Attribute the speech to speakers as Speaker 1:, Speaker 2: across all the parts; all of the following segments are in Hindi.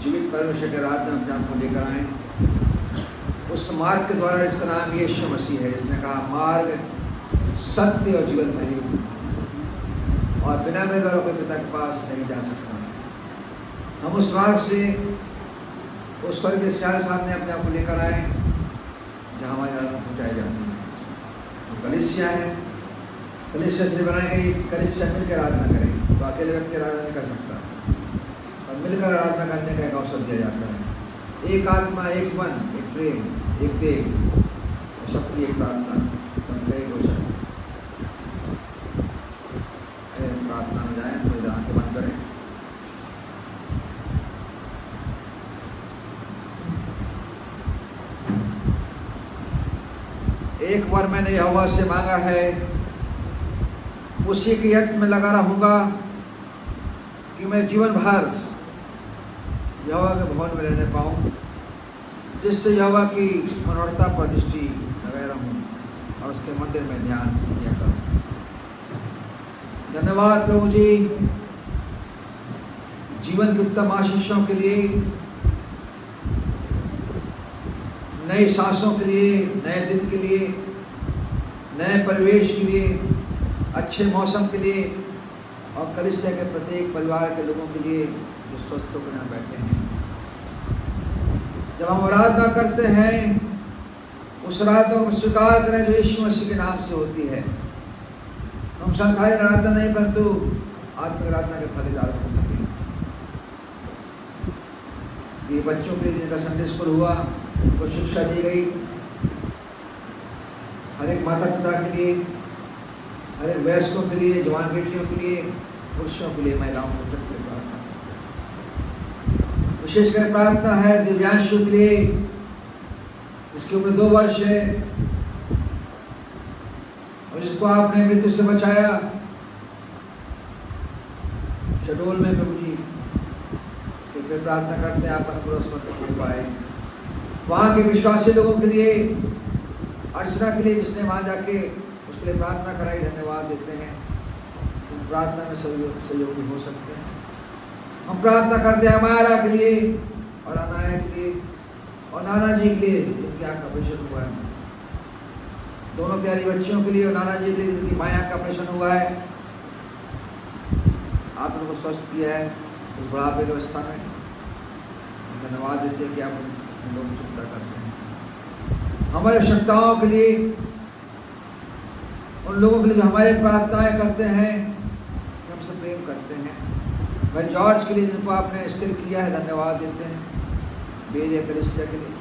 Speaker 1: जीवित परमेश्वर के आराधना अपने आप को लेकर आए, उस मार्ग के द्वारा जिसका नाम यीशु मसीह है। इसने कहा मार्ग, सत्य और जीवन में ही, और बिना मेरे द्वारा कोई पिता के पास नहीं जा सकता। हम उस मार्ग से उस स्वर्ग के सियार सामने अपने आप को लेकर आए जहाँ हमारी आराधना पहुँचाई जाती है। तो कलीसिया है, कलीसिया इसलिए बनाई गई, कलीसिया मिलकर आराधना करेगी। तो अकेले व्यक्ति आराधना नहीं कर सकता, और मिलकर आराधना करने का एक अवसर दिया जाता है। एक आत्मा, एक मन, एक प्रेम, एक देह, सबकी एक प्रार्थना, सबका एक वचन। प्रार्थना में जाए, थोड़ी आंखें बंद करें। एक बार मैंने यहोवा से मांगा है, उसी के यत्न में लगा रहूंगा कि मैं जीवन भर यहोवा के भवन में रहने पाऊं, जिससे यहोवा की मनोहरता पर दृष्टि लगाए रहूं और उसके मंदिर में ध्यान किया करूं। धन्यवाद प्रभु जी, जीवन की उत्तम आशीषों के लिए, नई सांसों के लिए, नए दिन के लिए, नए परिवेश के लिए, अच्छे मौसम के लिए, और कलीसिया के प्रत्येक परिवार के लोगों के लिए जो स्वस्थ होकर यहाँ बैठे हैं। जब हम आराधना करते हैं, उस आराधना को स्वीकार करें जो यीशु मसीह के नाम से होती है। हम सांसारिक आराधना नहीं, परंतु आत्मिक आराधना के फलीदार बन सकें। ये बच्चों के लिए जिनका संडे स्कूल हुआ, उनको शिक्षा दी गई, हर एक माता पिता के लिए, हर एक वयस्कों के लिए, जवान बेटियों के लिए, पुरुषों के लिए, महिलाओं के सबके लिए प्रार्थना। विशेषकर प्रार्थना है दिव्यांशु के लिए, जिसकी उम्र 2 वर्ष है और जिसको आपने मृत्यु से बचाया शहडोल में। प्रभु जी के प्रार्थना करते हैं आप अनुग्रह पाए। वहाँ के विश्वासी लोगों के लिए, अर्चना के लिए जिसने वहाँ जाके उसके लिए प्रार्थना कराई, धन्यवाद देते हैं। उन प्रार्थना में सहयोगी हो सकते हैं। हम प्रार्थना करते हैं हमारा के लिए और अनाया के लिए और नाना जी के लिए जिनकी आँख का ऑपरेशन हुआ है, दोनों प्यारी बच्चियों के लिए और नाना जी के लिए जिनकी माँ आँख का ऑपरेशन हुआ है। आप उनको स्वस्थ किया है इस बुढ़ापे की अवस्था में। धन्यवाद देते हैं कि आप उन लोगों की चिंता करते हैं। हमारी आवश्यकताओं के लिए, उन लोगों के लिए जो हमारे प्रार्थनाएं करते हैं, हमसे प्रेम करते हैं। भाई जॉर्ज के लिए जिनको आपने स्थिर किया है, धन्यवाद देते हैं। बेरिया कलीसिया के लिए,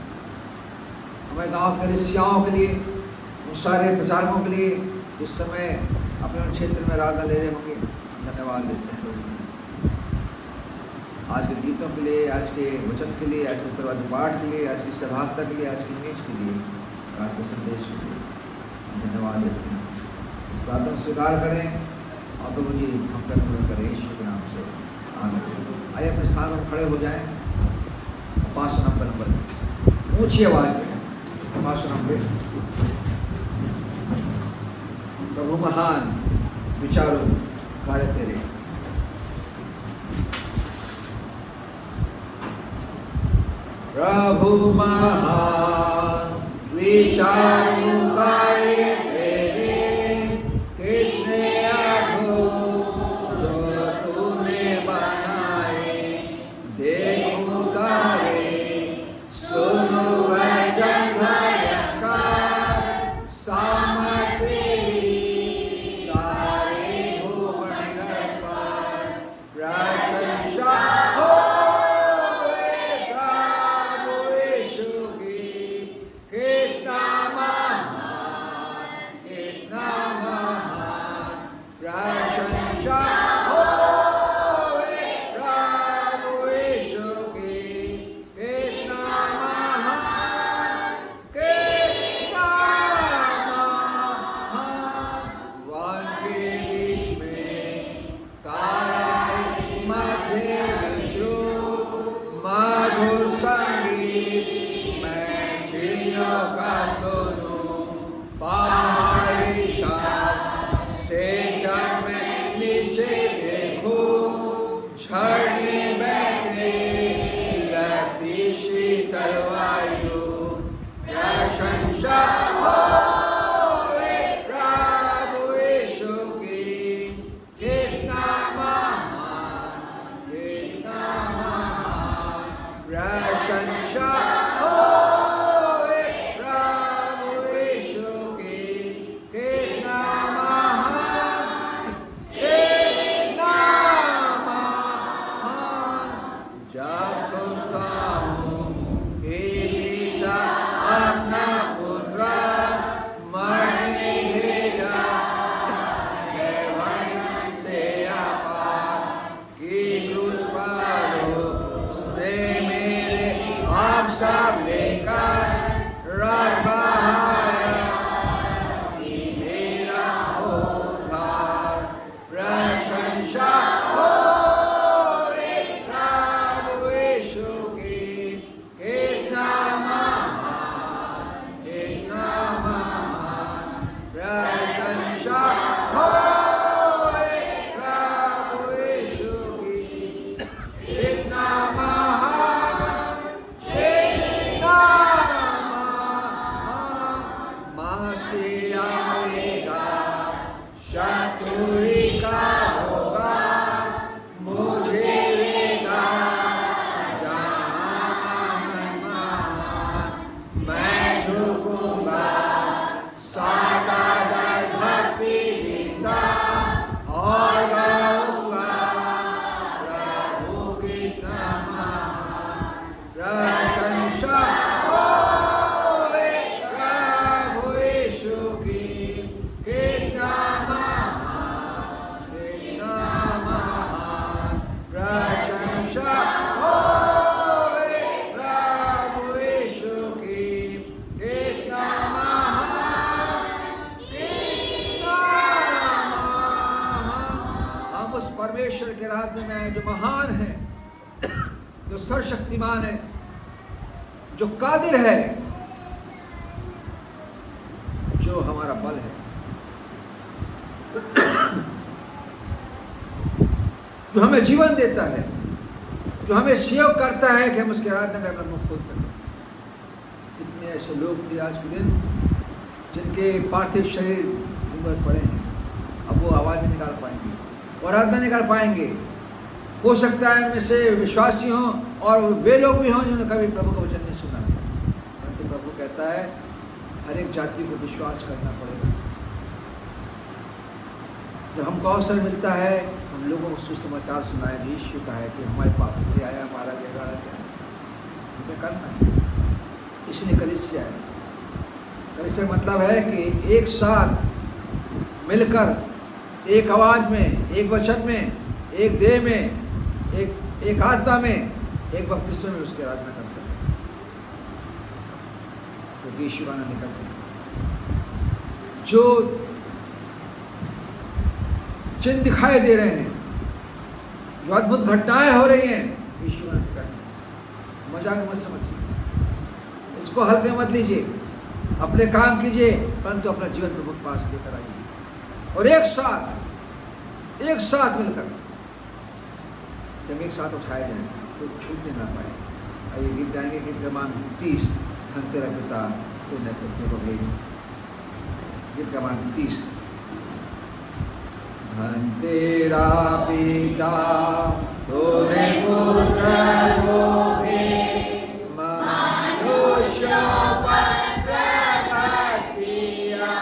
Speaker 1: हमारे गांव कलीसियाओं के लिए, उन सारे प्रचारकों के लिए इस समय अपने क्षेत्र में आराधना ले रहे होंगे, धन्यवाद देते हैं। आज के गीतों के लिए, आज के वचन के लिए, आज के उत्तरवादी पाठ के लिए, आज की सहभागिता के लिए, आज की मीच के लिए, आज के संदेश के लिए धन्यवाद देते हैं। इस प्रार्थना को स्वीकार करें और प्रभु जी हम पर अनुग्रह करें यीशु के नाम से, आमीन। आइए अपने स्थान पर खड़े हो जाएं। 590 नंबर ऊँची आवाज़ में 590। प्रभु महान विचारों कार्य तेरे, प्रभु महान विचारों कार्य तेरे, कितने अद्भुत जो तूने बनाए। देखो तारे, सुनो वचन भयंकर, सामर्थ्य सारे भूमंडल पर प्रशंसा हो। प्रभु यीशु की कितना महान अति शीतल वायु प्रशंसा प्रभु यीशु की, कितना महान प्रशंसा परमेश्वर के आराधना में आए जो महान है, जो सर्वशक्तिमान है, जो कादिर है, जो हमारा बल है, जो हमें जीवन देता है, जो हमें सेव करता है कि हम उसकी आराधना करना मुख खोल सकें। कितने ऐसे लोग थे आज के दिन जिनके पार्थिव शरीर उम्र पड़े हैं, अब वो आवाज़ नहीं निकाल पाएंगे, आराधना नहीं कर पाएंगे। हो सकता है इनमें से विश्वासी हों और वे लोग भी हों जिन्होंने कभी प्रभु का वचन नहीं सुना, परंतु प्रभु कहता है हर एक जाति को विश्वास करना पड़ेगा। जब हमको अवसर मिलता है हम लोगों को सुसमाचार सुनाए, यीशु का है कि हमारे पापों के लिए आया, मारा गया, गाड़ा गया, हमें करना है। इसलिए कलीसिया है। कलीसिया मतलब है कि एक साथ मिलकर, एक आवाज में, एक वचन में, एक देह में, एक आत्मा में, एक बपतिस्मे में उसकी आराधना कर सकते, क्योंकि यीशु आना निकल गया। जो चिन्ह दिखाई दे रहे हैं, जो अद्भुत घटनाएं हो रही हैं, यीशु आना निकल गया। मजाक मत समझिए, इसको हल्के मत लीजिए, अपने काम कीजिए, परंतु अपना जीवन प्रभु के पास लेकर आइए और एक साथ मिलकर जब एक साथ उठाए जाए तो छूट नहीं ना पाए। आइए गीत गाएंगे, गीत क्रमांक 30, धन तेरा पिता तूने पुत्र को भेज। गीत क्रमांक 30। धन तेरा पिता तूने पुत्र को भेज, मनुष्य पर प्रकट किया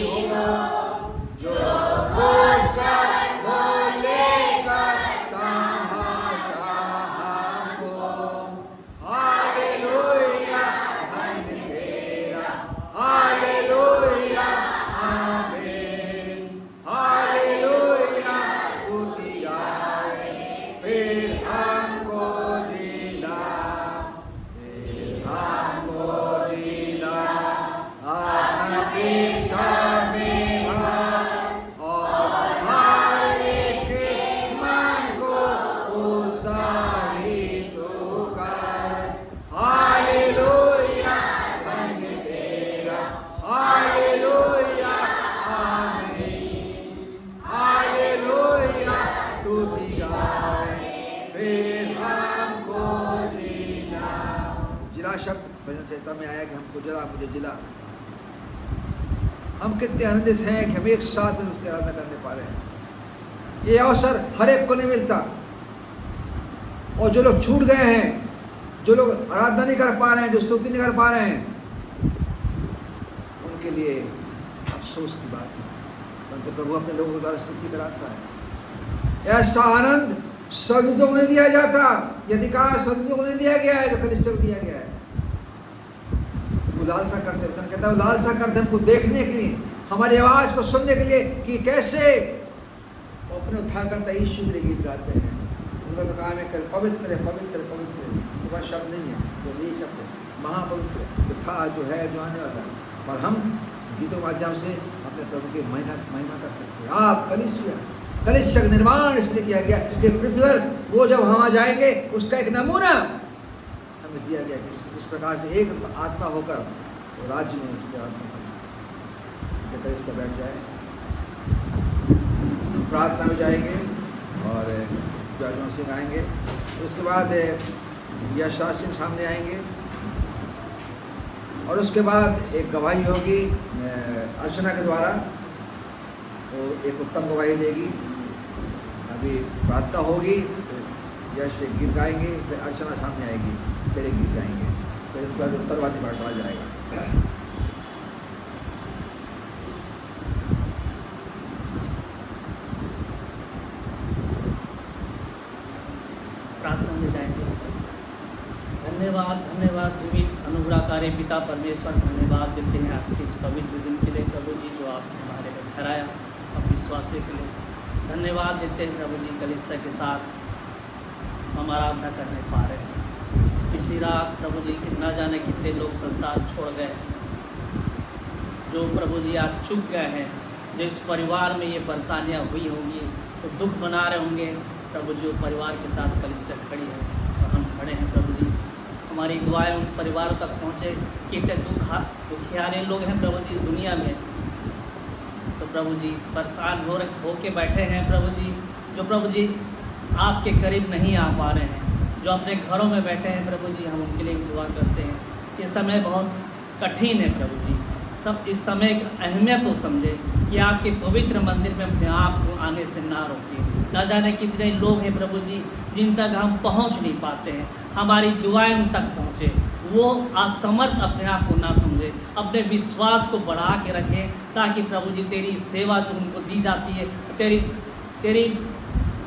Speaker 1: हो जो पूछकर लेकर संभालता हमको। हालेलुया धन्य तेरा, हालेलुया आमीन, हालेलुया स्तुति गाए फिर हमको जीना, फिर हमको जीना अपना पीछा में और हर एक के मन को उत्साहित कर। हालेलुया धन्य तेरा, हालेलुया आमीन, हालेलुया स्तुति गाए फिर हमको जीना। जिला शब्द भजन संहिता में आया कि हमको जला, मुझे जिला। हम कितने आनंदित हैं कि हम एक साथ में उसकी आराधना करने पा रहे हैं। ये अवसर हर एक को नहीं मिलता। और जो लोग छूट गए हैं, जो लोग आराधना नहीं कर पा रहे हैं, जो स्तुति नहीं कर पा रहे हैं, उनके लिए अफसोस की बात है। परंतु प्रभु अपने लोगों द्वारा स्तुति कराता है। ऐसा आनंद स्वर्गदूतों को नहीं दिया जाता, ये अधिकार स्वर्गदूतों को नहीं दिया गया है जो कलीसिया को दिया गया है। वो लालसा करते, वचन कहता है वो लालसा करते हमको देखने के लिए, हमारी आवाज को सुनने के लिए कि कैसे वो अपने उद्धारकर्ता यीशु के लिए गीत गाते हैं। उनका तो काम है कि पवित्र पवित्र पवित्र, तो वह शब्द नहीं है, तो यही शब्द है महापवित्र, जो था, जो है, जो आने वाला है। और हम गीतों के माध्यम से अपने प्रभु की महिमा कर सकते हैं। आप कलीसिया का निर्माण इसलिए किया गया कि पृथ्वी पर वो जब हम आ जाएंगे उसका एक नमूना हमें दिया गया, इस प्रकार से एक आत्मा होकर तो राज्य में उसके आत्मा कलीसिया बैठ जाए। प्रार्थना में जाएंगे और जॉर्ज सिंह आएंगे, उसके बाद यशराज सिंह सामने आएंगे और उसके बाद एक गवाही होगी अर्चना के द्वारा, वो एक उत्तम गवाही देगी। अभी प्रार्थना होगी, यश एक गीत गाएंगे, फिर अर्चना सामने आएगी, फिर एक गीत गाएंगे, फिर इसके बाद उत्तरवादी बांटा जाएगा।
Speaker 2: प्रार्थना में जाएंगे। धन्यवाद धन्यवाद जीवित अनुग्रहकारी पिता परमेश्वर, धन्यवाद देते हैं आज के इस पवित्र दिन के लिए प्रभु जी, जो आपने हमारे में ठहराया और विश्वासियों के लिए धन्यवाद देते हैं प्रभु जी। कलीसिया के साथ हम आराधना करने पा रहे हैं। पिछली रात प्रभु जी न जाने कितने लोग संसार छोड़ गए, जो प्रभु जी आज चुक गए हैं, जिस परिवार में ये परेशानियाँ हुई होंगी तो दुख मना रहे होंगे प्रभु जी, वो परिवार के साथ कलीसिया खड़ी है और हम खड़े हैं प्रभु जी। हमारी दुआएं उन परिवारों तक पहुँचे। कितने दुखियारे लोग हैं प्रभु जी इस दुनिया में, तो प्रभु जी परेशान हो के बैठे हैं प्रभु जी, जो प्रभु जी आपके करीब नहीं आ पा रहे हैं, जो अपने घरों में बैठे हैं प्रभु जी, हम उनके लिए दुआ करते हैं। ये समय बहुत कठिन है प्रभु जी, सब इस समय की अहमियत को समझे कि आपके पवित्र मंदिर में अपने आप को आने से ना रोकिए। न जाने कितने लोग हैं प्रभु जी जिन तक हम पहुंच नहीं पाते हैं, हमारी दुआएं उन तक पहुंचे, वो असमर्थ अपने आप को ना समझे, अपने विश्वास को बढ़ा के रखें, ताकि प्रभु जी तेरी सेवा जो उनको दी जाती है, तेरी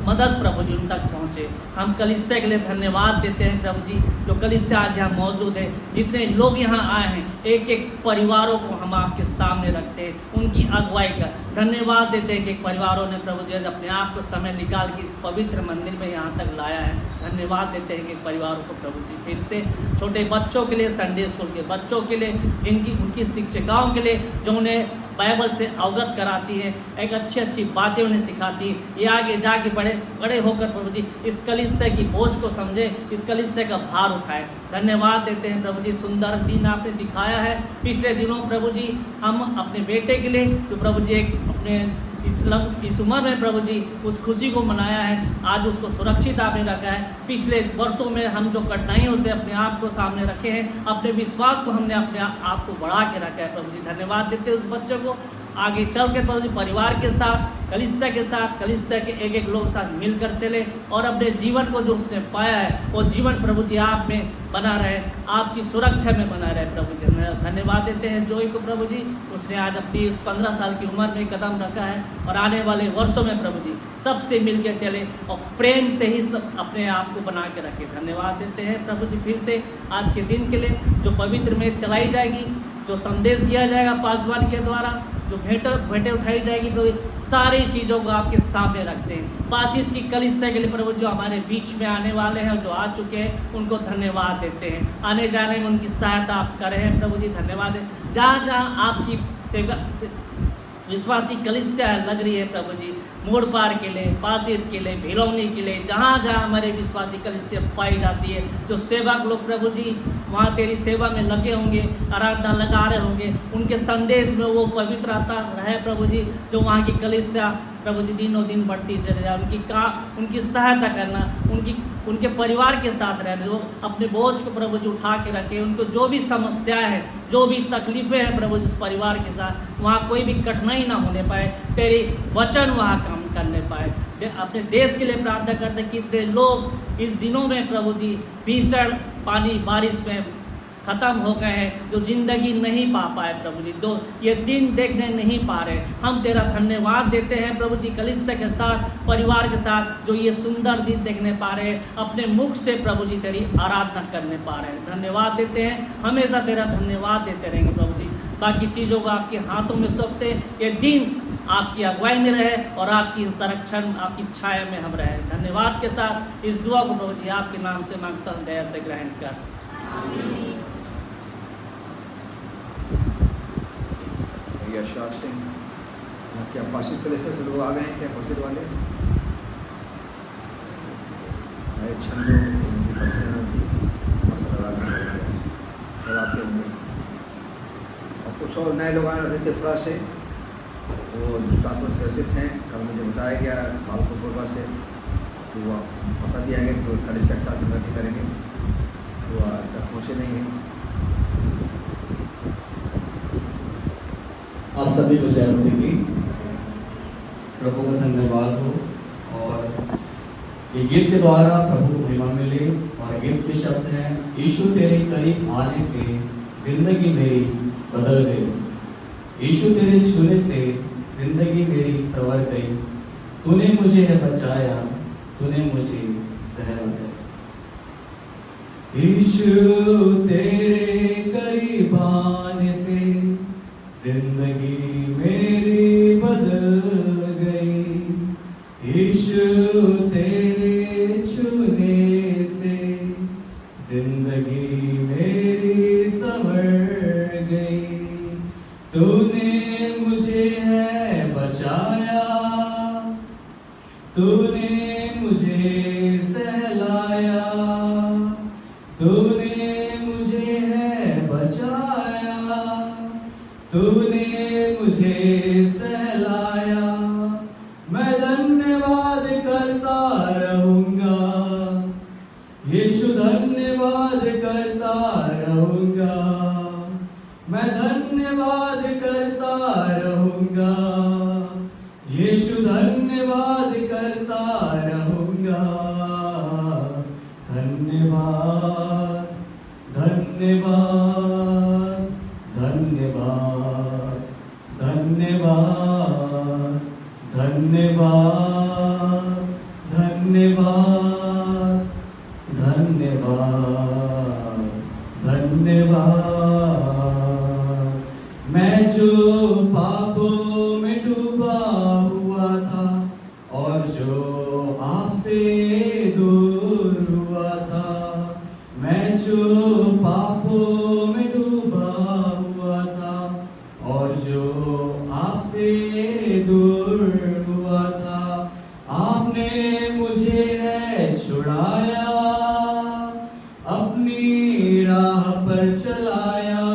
Speaker 2: मदद प्रभु जी उन तक पहुँचे। हम कलीसिया के लिए धन्यवाद देते हैं प्रभु जी, जो कलीसिया आज यहाँ मौजूद है, जितने लोग यहाँ आए हैं, एक एक परिवारों को हम आपके सामने रखते हैं, उनकी अगुवाई का धन्यवाद देते हैं कि परिवारों ने प्रभु जी अपने आप को समय निकाल के इस पवित्र मंदिर में यहाँ तक लाया है। धन्यवाद देते हैं कि परिवारों को प्रभु जी फिर से छोटे बच्चों के लिए, संडे स्कूल के बच्चों के लिए, उनकी शिक्षिकाओं के लिए, जो उन्हें बाइबल से अवगत कराती है, एक अच्छी बातें उन्हें सिखाती है, ये आगे जाके बड़े होकर प्रभु जी इस कलीसिया की बोझ को समझे, इस कलीसिया का भार उठाए। धन्यवाद देते हैं प्रभु जी, सुंदर दिन आपने दिखाया है पिछले दिनों प्रभु जी, हम अपने बेटे के लिए जो प्रभु जी एक अपने इस उम्र में प्रभु जी उस खुशी को मनाया है, आज उसको सुरक्षित आपने रखा है। पिछले वर्षों में हम जो कठिनाइयों से अपने आप को सामने रखे हैं, अपने विश्वास को हमने अपने आप को बढ़ा के रखा है प्रभु जी। धन्यवाद देते हैं उस बच्चे को, आगे चल के प्रभु जी परिवार के साथ, कलीसिया के एक लोग साथ मिलकर चले और अपने जीवन को जो उसने पाया है वो जीवन प्रभु जी आप में बना रहे, आपकी सुरक्षा में बना रहे। प्रभु जी धन्यवाद देते हैं जोई को प्रभु जी, उसने आज अपनी उस 15 साल की उम्र में कदम रखा है और आने वाले वर्षों में प्रभु जी सबसे मिल के चले और प्रेम से ही सब अपने आप को बना के रखे। धन्यवाद देते हैं प्रभु जी फिर से आज के दिन के लिए जो पवित्र में चलाई जाएगी, जो संदेश दिया जाएगा पासवान के द्वारा, जो भेंटें उठाई जाएगी प्रभु, सारी चीज़ों को आपके सामने रखते हैं। बासित की कलीसिया के लिए प्रभु जो हमारे बीच में आने वाले हैं, जो आ चुके हैं, उनको धन्यवाद देते हैं। आने जाने में उनकी सहायता आप कर रहे हैं प्रभु जी, धन्यवाद दें। जहाँ जहाँ आपकी सेवा विश्वासी कलीसिया लग रही है प्रभु जी, मोड़ पार के लिए, बासित के लिए, भिलौनी के लिए, जहाँ जहाँ हमारे विश्वासी कलीसिया पाई जाती है, जो सेवक लोग प्रभु जी वहाँ तेरी सेवा में लगे होंगे, आराधना लगा रहे होंगे, उनके संदेश में वो पवित्रता रहे प्रभु जी, जो वहाँ की कलीसिया प्रभु जी दिनों दिन बढ़ती चले जाए। उनकी सहायता करना, उनके परिवार के साथ रहना, जो अपने बोझ को प्रभु जी उठा के रखे, उनको जो भी समस्याएं हैं, जो भी तकलीफ़ें हैं प्रभु जी उस परिवार के साथ, वहाँ कोई भी कठिनाई ना होने पाए, तेरी वचन वहाँ काम करने पाए। अपने देश के लिए प्रार्थना करते कितने लोग इस दिनों में प्रभु जी भीषण पानी बारिश में ख़त्म हो गए हैं, जो ज़िंदगी नहीं पा पाए प्रभु जी, दो ये दिन देखने नहीं पा रहे। हम तेरा धन्यवाद देते हैं प्रभु जी कलीसिया के साथ, परिवार के साथ, जो ये सुंदर दिन देखने पा रहे हैं, अपने मुख से प्रभु जी तेरी आराधना करने पा रहे हैं। धन्यवाद देते हैं, हमेशा तेरा धन्यवाद देते रहेंगे प्रभु जी। बाकी चीज़ों को आपके हाथों में सौंपते, ये दिन आपकी अगुवाई में रहे और आपकी संरक्षण, आपकी छाया में हम रहे। धन्यवाद के साथ इस दुआ को प्रभु जी आपके नाम से मांगता हूँ, दया से ग्रहण कर।
Speaker 1: यशराज सिंह, क्या बासित कलीसिया से लोग आ गए हैं? क्या बासित वाले छंदों उनकी पसंद थी, आपके होंगे और कुछ और नए लोग आने रहे थे त्रिपुरा से, वो दुष्टात्मा से ग्रसित हैं। कल मुझे बताया गया भालपुर से, तो वो पता दिया गया कि कलीसिया के साथ संगति करेंगे, तो आज तक पहुँचे नहीं हैं।
Speaker 3: आप सभी को जय मसीह की, प्रभु का धन्यवाद हो। और ये गीत के द्वारा प्रभु को महिमा मिले और गीत के शब्द हैं, यीशु तेरे करीब आने से जिंदगी मेरी बदल गई, यीशु तेरे छूने से जिंदगी मेरी संवर गई, तूने मुझे है बचाया, तूने मुझे सहलाया। यीशु तेरे करीब आने से जिंदगी मेरी बदल गई, यीशु तेरे छूने से जिंदगी मेरी संवर गई, तूने मुझे है बचाया, तूने मुझे सहलाया, तूने मुझे है बचाया, तूने मुझे सहलाया। मैं धन्यवाद करता रहूँगा, यीशु धन्यवाद करता रहूँगा, मैं धन्यवाद करता रहूँगा, यीशु धन्यवाद करता रहूँगा। धन्यवाद धन्यवाद धन्यवाद धन्यवाद धन्यवाद धन्यवाद धन्यवाद धन्यवाद। मैं जो पापों में डूबा हुआ था और जो आपसे दूर हुआ था, मैं जो पापों में डूबा हुआ था और जो आपसे दूर हुआ था, आपने मुझे है छुड़ाया, अपनी राह पर चलाया,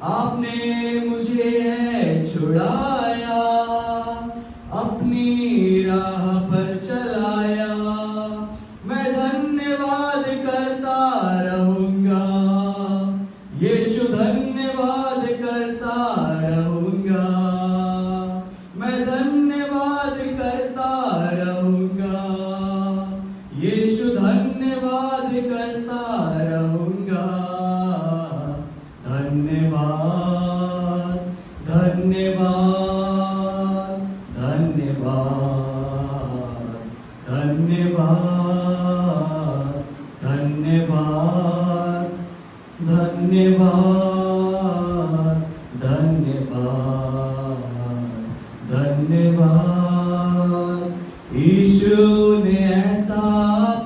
Speaker 3: आपने मुझे है छुड़ाया, अपनी राह पर चलाया। मैं धन्यवाद करता रहूँगा, यीशु धन्यवाद करता रहूँगा, धन्यवाद। यीशु ने ऐसा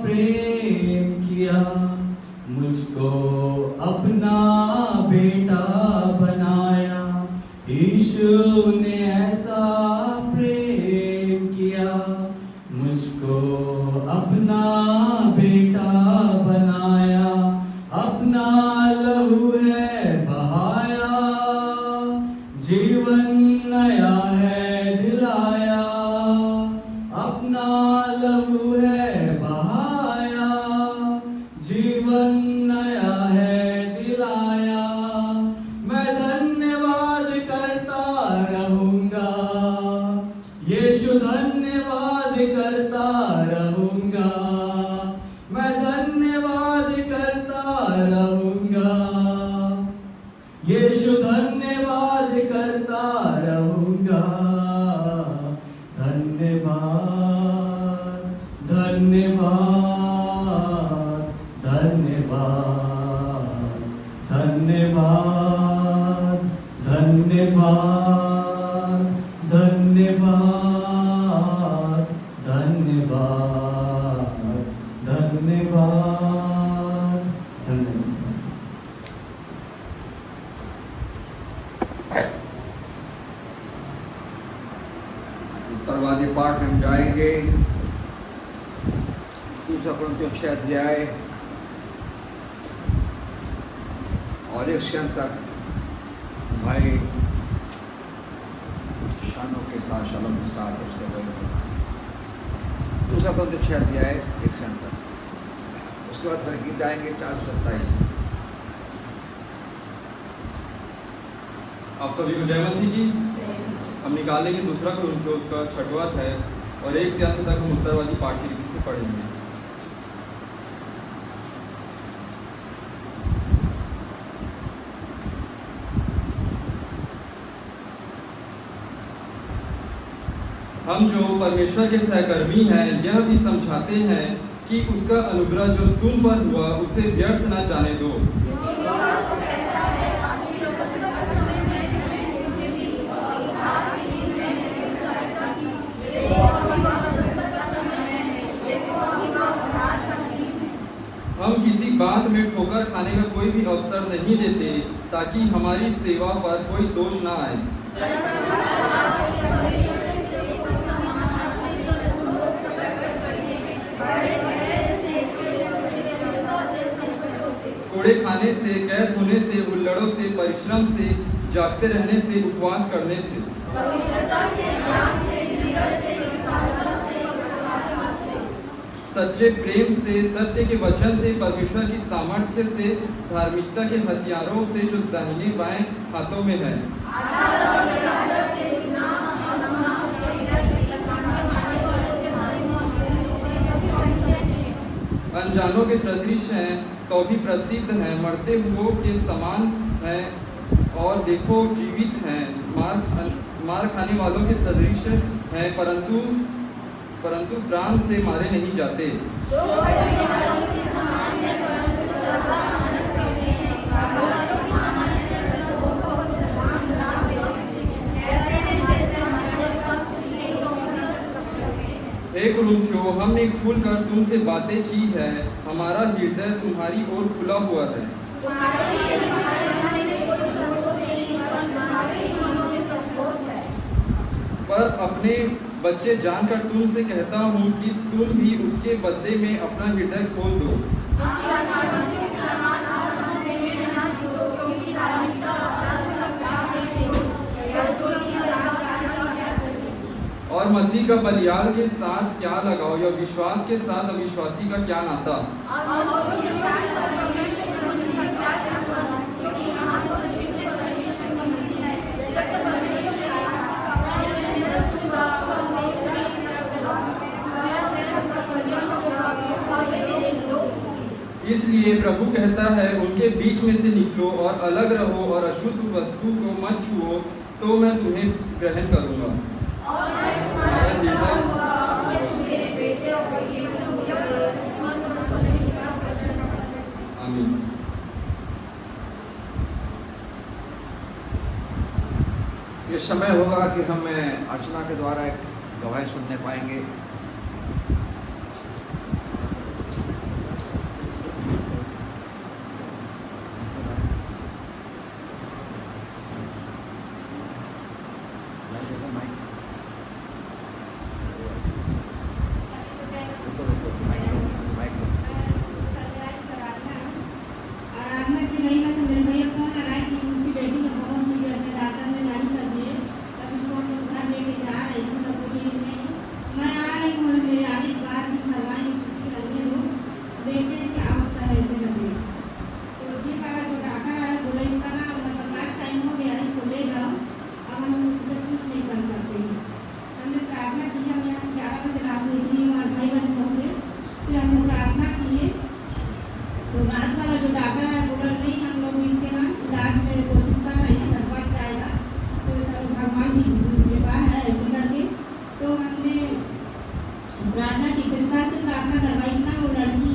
Speaker 3: प्रेम किया, मुझको अपना बेटा बनाया। यीशु ने ऐसा प्रेम किया, मुझको अपना बेटा बनाया। अपना लहू है बहाया, जीवन नया है दिलाया। अपना लहू है बहाया, जीवन नया है दिलाया। मैं धन्यवाद करता रहूंगा, यीशु धन्यवाद करता रहूंगा। मैं धन्यवाद करता रहूंगा, यीशु धन्यवाद करता रहूंगा। धन्यवाद धन्यवाद धन्यवाद धन्यवाद धन्यवाद धन्यवाद धन्यवाद धन्यवाद धन्यवाद।
Speaker 1: उत्तरवादी पाठ में हम जाएंगे 2 कुरिन्थियों 6 अध्याय और 1 से अंत तक भाई शानों के साथ शलम के साथ उसके बाद 2 कुरिन्थियों 6 अध्याय 1 से अंत तक। उसके बाद फिर गीत आएंगे 427।
Speaker 4: आप सभी को जय मसीह की। हम निकालेंगे 2 कुरिन्थियों उसका 6वां अध्याय और 1 से अंत तक हम उत्तरवादी पाठ की रीति से पढ़ेंगे। हम जो परमेश्वर के सहकर्मी हैं यह भी समझाते हैं कि उसका अनुग्रह जो तुम पर हुआ उसे व्यर्थ न जाने दो। हम किसी बात में ठोकर खाने का कोई भी अवसर नहीं देते ताकि हमारी सेवा पर कोई दोष न आए। कोड़े खाने से, कैद होने से, उल्लड़ों से, परिश्रम से, जागते रहने से, उपवास करने से, सच्चे प्रेम से, सत्य के वचन से, परमेश्वर की सामर्थ्य से, धार्मिकता के हथियारों से जो दाहिने बाएं हाथों में है। अनजानों के सदृश हैं तो भी प्रसिद्ध हैं, मरते हुओं के समान हैं और देखो जीवित हैं, मार खाने वालों के सदृश हैं परंतु प्राण से मारे नहीं जाते। हे कुरिन्थियों, हमने खुल कर तुमसे बातें की है, हमारा हृदय तुम्हारी ओर खुला हुआ है। पर अपने बच्चे जानकर तुमसे कहता हूँ कि तुम भी उसके बदले में अपना हृदय खोल दो। और मसीह का बलियाल के साथ क्या लगाओ या विश्वास के साथ अविश्वासी का क्या नाता। इसलिए प्रभु कहता है, उनके बीच में से निकलो और अलग रहो और अशुद्ध वस्तु को मत छुओ, तो मैं तुम्हें ग्रहण करूंगा। आमीन।
Speaker 1: ये समय होगा कि हम अर्चना के द्वारा एक गवाही सुनने पाएंगे।
Speaker 5: आराधना की गई ना तो मेरे भैया फोन लगाए कि उसकी बेटी का बहुत ही अपने डॉक्टर ने गाड़ी कर दिए, तब उसको हम लोग घर लेके जा रहे थे। तो बोली नहीं मैं आ रही हूँ, मेरे आगे बात ही करवाएंगे, छुट्टी करने दो, देखते हैं क्या होता है ऐसे लगे। तो जी वाला जो डॉक्टर आया बोला इसका ना मतलब लास्ट टाइम हो गया, इसको ले जाओ, अब हम उससे कुछ नहीं कर सकते। हमने प्रार्थना की, हम यहाँ 11 बजे रात में निकली, वहाँ 2:30 बजे पहुँचे। फिर हमने प्रार्थना किए तो रात वाला जो डॉक्टर है बोला नहीं हम लोग इसके ना इलाज में कोशिश कर रहे हैं, सब बच जाएगा, तो चलो भगवान की कृपा है ऐसे करके। तो हमने प्रार्थना की, फिर सर से प्रार्थना करवाई ना, वो लड़की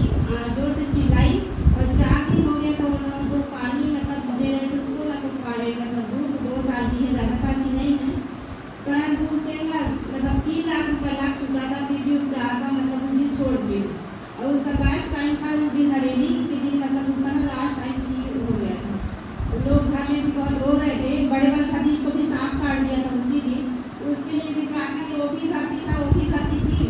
Speaker 5: जोर से चिल्लाई और 4 दिन हो गए तो उन्होंने तो पानी मतलब दे रहे थे उसको ना, तो पाए मतलब दूध 2 साल की है, ज़्यादा साल की नहीं है, परंतु उसके ना मतलब 3 लाख रुपये लग चुका था। फिर भी उसका आशा मतलब उन्हें छोड़ के, और उसका लास्ट टाइम था उस दिन हरेली के दिन, मतलब उसका ना लास्ट टाइम ही हो गया था। तो लोग घर में भी बहुत रो रहे थे, बड़े वाले खदीज को भी सांप काट दिया था उसी दिन, तो उसके लिए भी प्रार्थना की, वो भी भर्ती था वो भी भर्ती थी,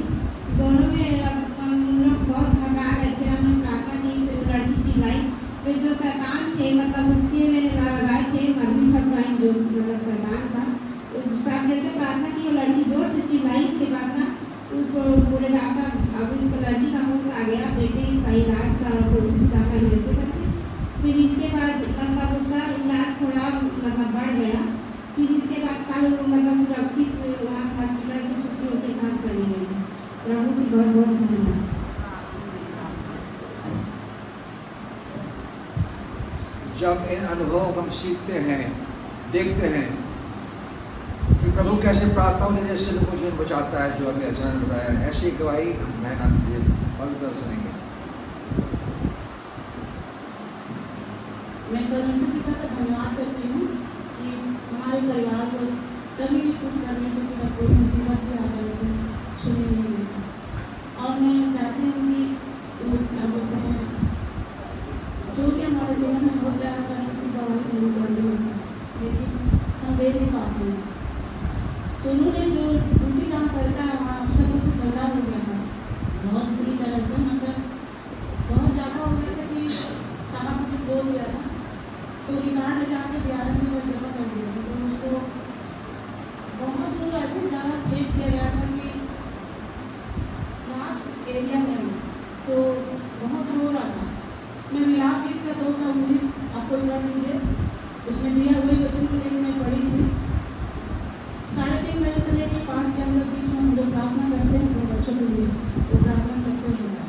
Speaker 5: दोनों में अब हम लोग बहुत घबरा गए। फिर हमने प्रार्थना की, फिर लड़की चिल्लाई, फिर जो शैतान थे मतलब उसके मैंने लगाए थे मरवी ठकवाइन जो मतलब शैतान था, तो सब जैसे प्रार्थना की वो लड़की जोर से चिल्लाई। इसके बाद ना उसको बोले डॉक्टर अब इसका लड़की का मुँह आ गया, देखते हैं इसका इलाज का कोशिश कर रहे हैं वैसे करके। फिर इसके बाद मतलब उसका इलाज थोड़ा मतलब बढ़ गया। फिर इसके बाद कल मतलब सुरक्षित वहाँ हॉस्पिटल से छुट्टी होकर घर चली गई। प्रभु की बहुत बहुत धन्यवाद।
Speaker 1: जब इन अनुभवों को हम सीखते हैं, देखते हैं कि प्रभु कैसे प्रार्थनाओं के जैसे लोगों को जीवन बचाता है, जो अभी अर्चना ने बताया, ऐसी गवाही मैं ना पवित्र सुनेंगे।
Speaker 6: मैं परमेश्वर पिता का धन्यवाद करती हूँ कि हमारे परिवार को कभी भी कुछ परमेश्वर पिता कोई मुसीबत भी आता है तो सुनी नहीं देता। और मैं चाहती हूँ कि क्या बोलते हैं जो भी हमारे जीवन में होता है परमेश्वर गवाही जरूर कर रही होता है, लेकिन हम दे नहीं पाते हैं। सोनू ने जो ड्यूटी काम करता है वहाँ अक्सर उससे झगड़ा हो गया था बहुत बुरी तरह से, मतलब बहुत ज़्यादा हो गया था कि सारा कुछ बोल दिया था, तो रिकॉर्ड ले जाकर 11 में वो जमा कर दिया था। तो उसको बहुत दूर ऐसे जगह फेंक दिया गया था कि लास्ट एरिया में, तो बहुत रो रहा था। मैं मिलाप गीत का 2:19 आपको पढ़ लीजिए, उसमें दिया हुए वचन को लेकर मैं पढ़ी थी। 3:30 बजे से लेकर 5 के अंदर बीच में हम जो प्रार्थना करते हैं वो बच्चों के लिए वो प्रार्थना सक्सेस होता है।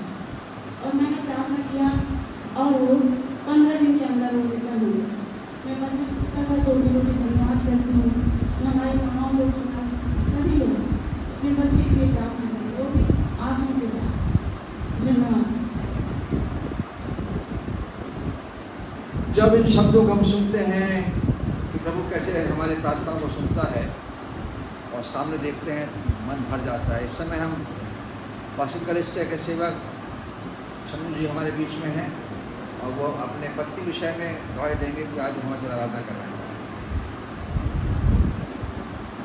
Speaker 6: और मैंने प्रार्थना किया और वो 15 दिन के अंदर वो रिटर्न हो गया। मैं परमेश्वर का जोड़ी धन्यवाद करती हूँ कि हमारे माँ लोग सभी लोग अपने बच्चे के लिए प्रार्थना करें, वो भी आंसू के साथ। धन्यवाद।
Speaker 1: जब इन शब्दों को हम सुनते हैं कि प्रभु कैसे हमारी प्रार्थनाओं को सुनता है और सामने देखते हैं तो मन भर जाता है। इस समय हम वार्षिक कलीसिया के सेवक चंदू जी हमारे बीच में हैं और वो अपने पति विषय में गवाही देंगे कि आज हमारे साथ आराधना कर रहे हैं।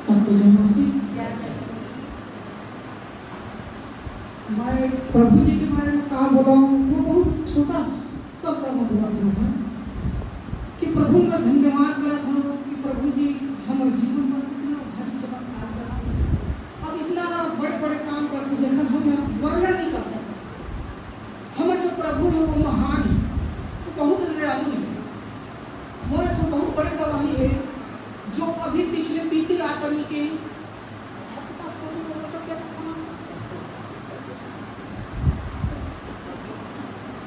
Speaker 6: सबको जय मसीह।
Speaker 7: मैं प्रभु जी के बारे में कहा बोला हूँ, वो बहुत छोटा शब्द मैं बोला था कि प्रभु का धन्यवाद करा था कि प्रभु जी हमारे जीवन में इतना भारी चमत्कार करते, अब इतना बड़े बड़े काम करते जगह हम वर्णन नहीं कर सकते। हमारे जो प्रभु है वो महान है, वो बहुत दयालु है। हमारे तो बहुत बड़े गवाही है जो अभी पिछले बीती रात अभी के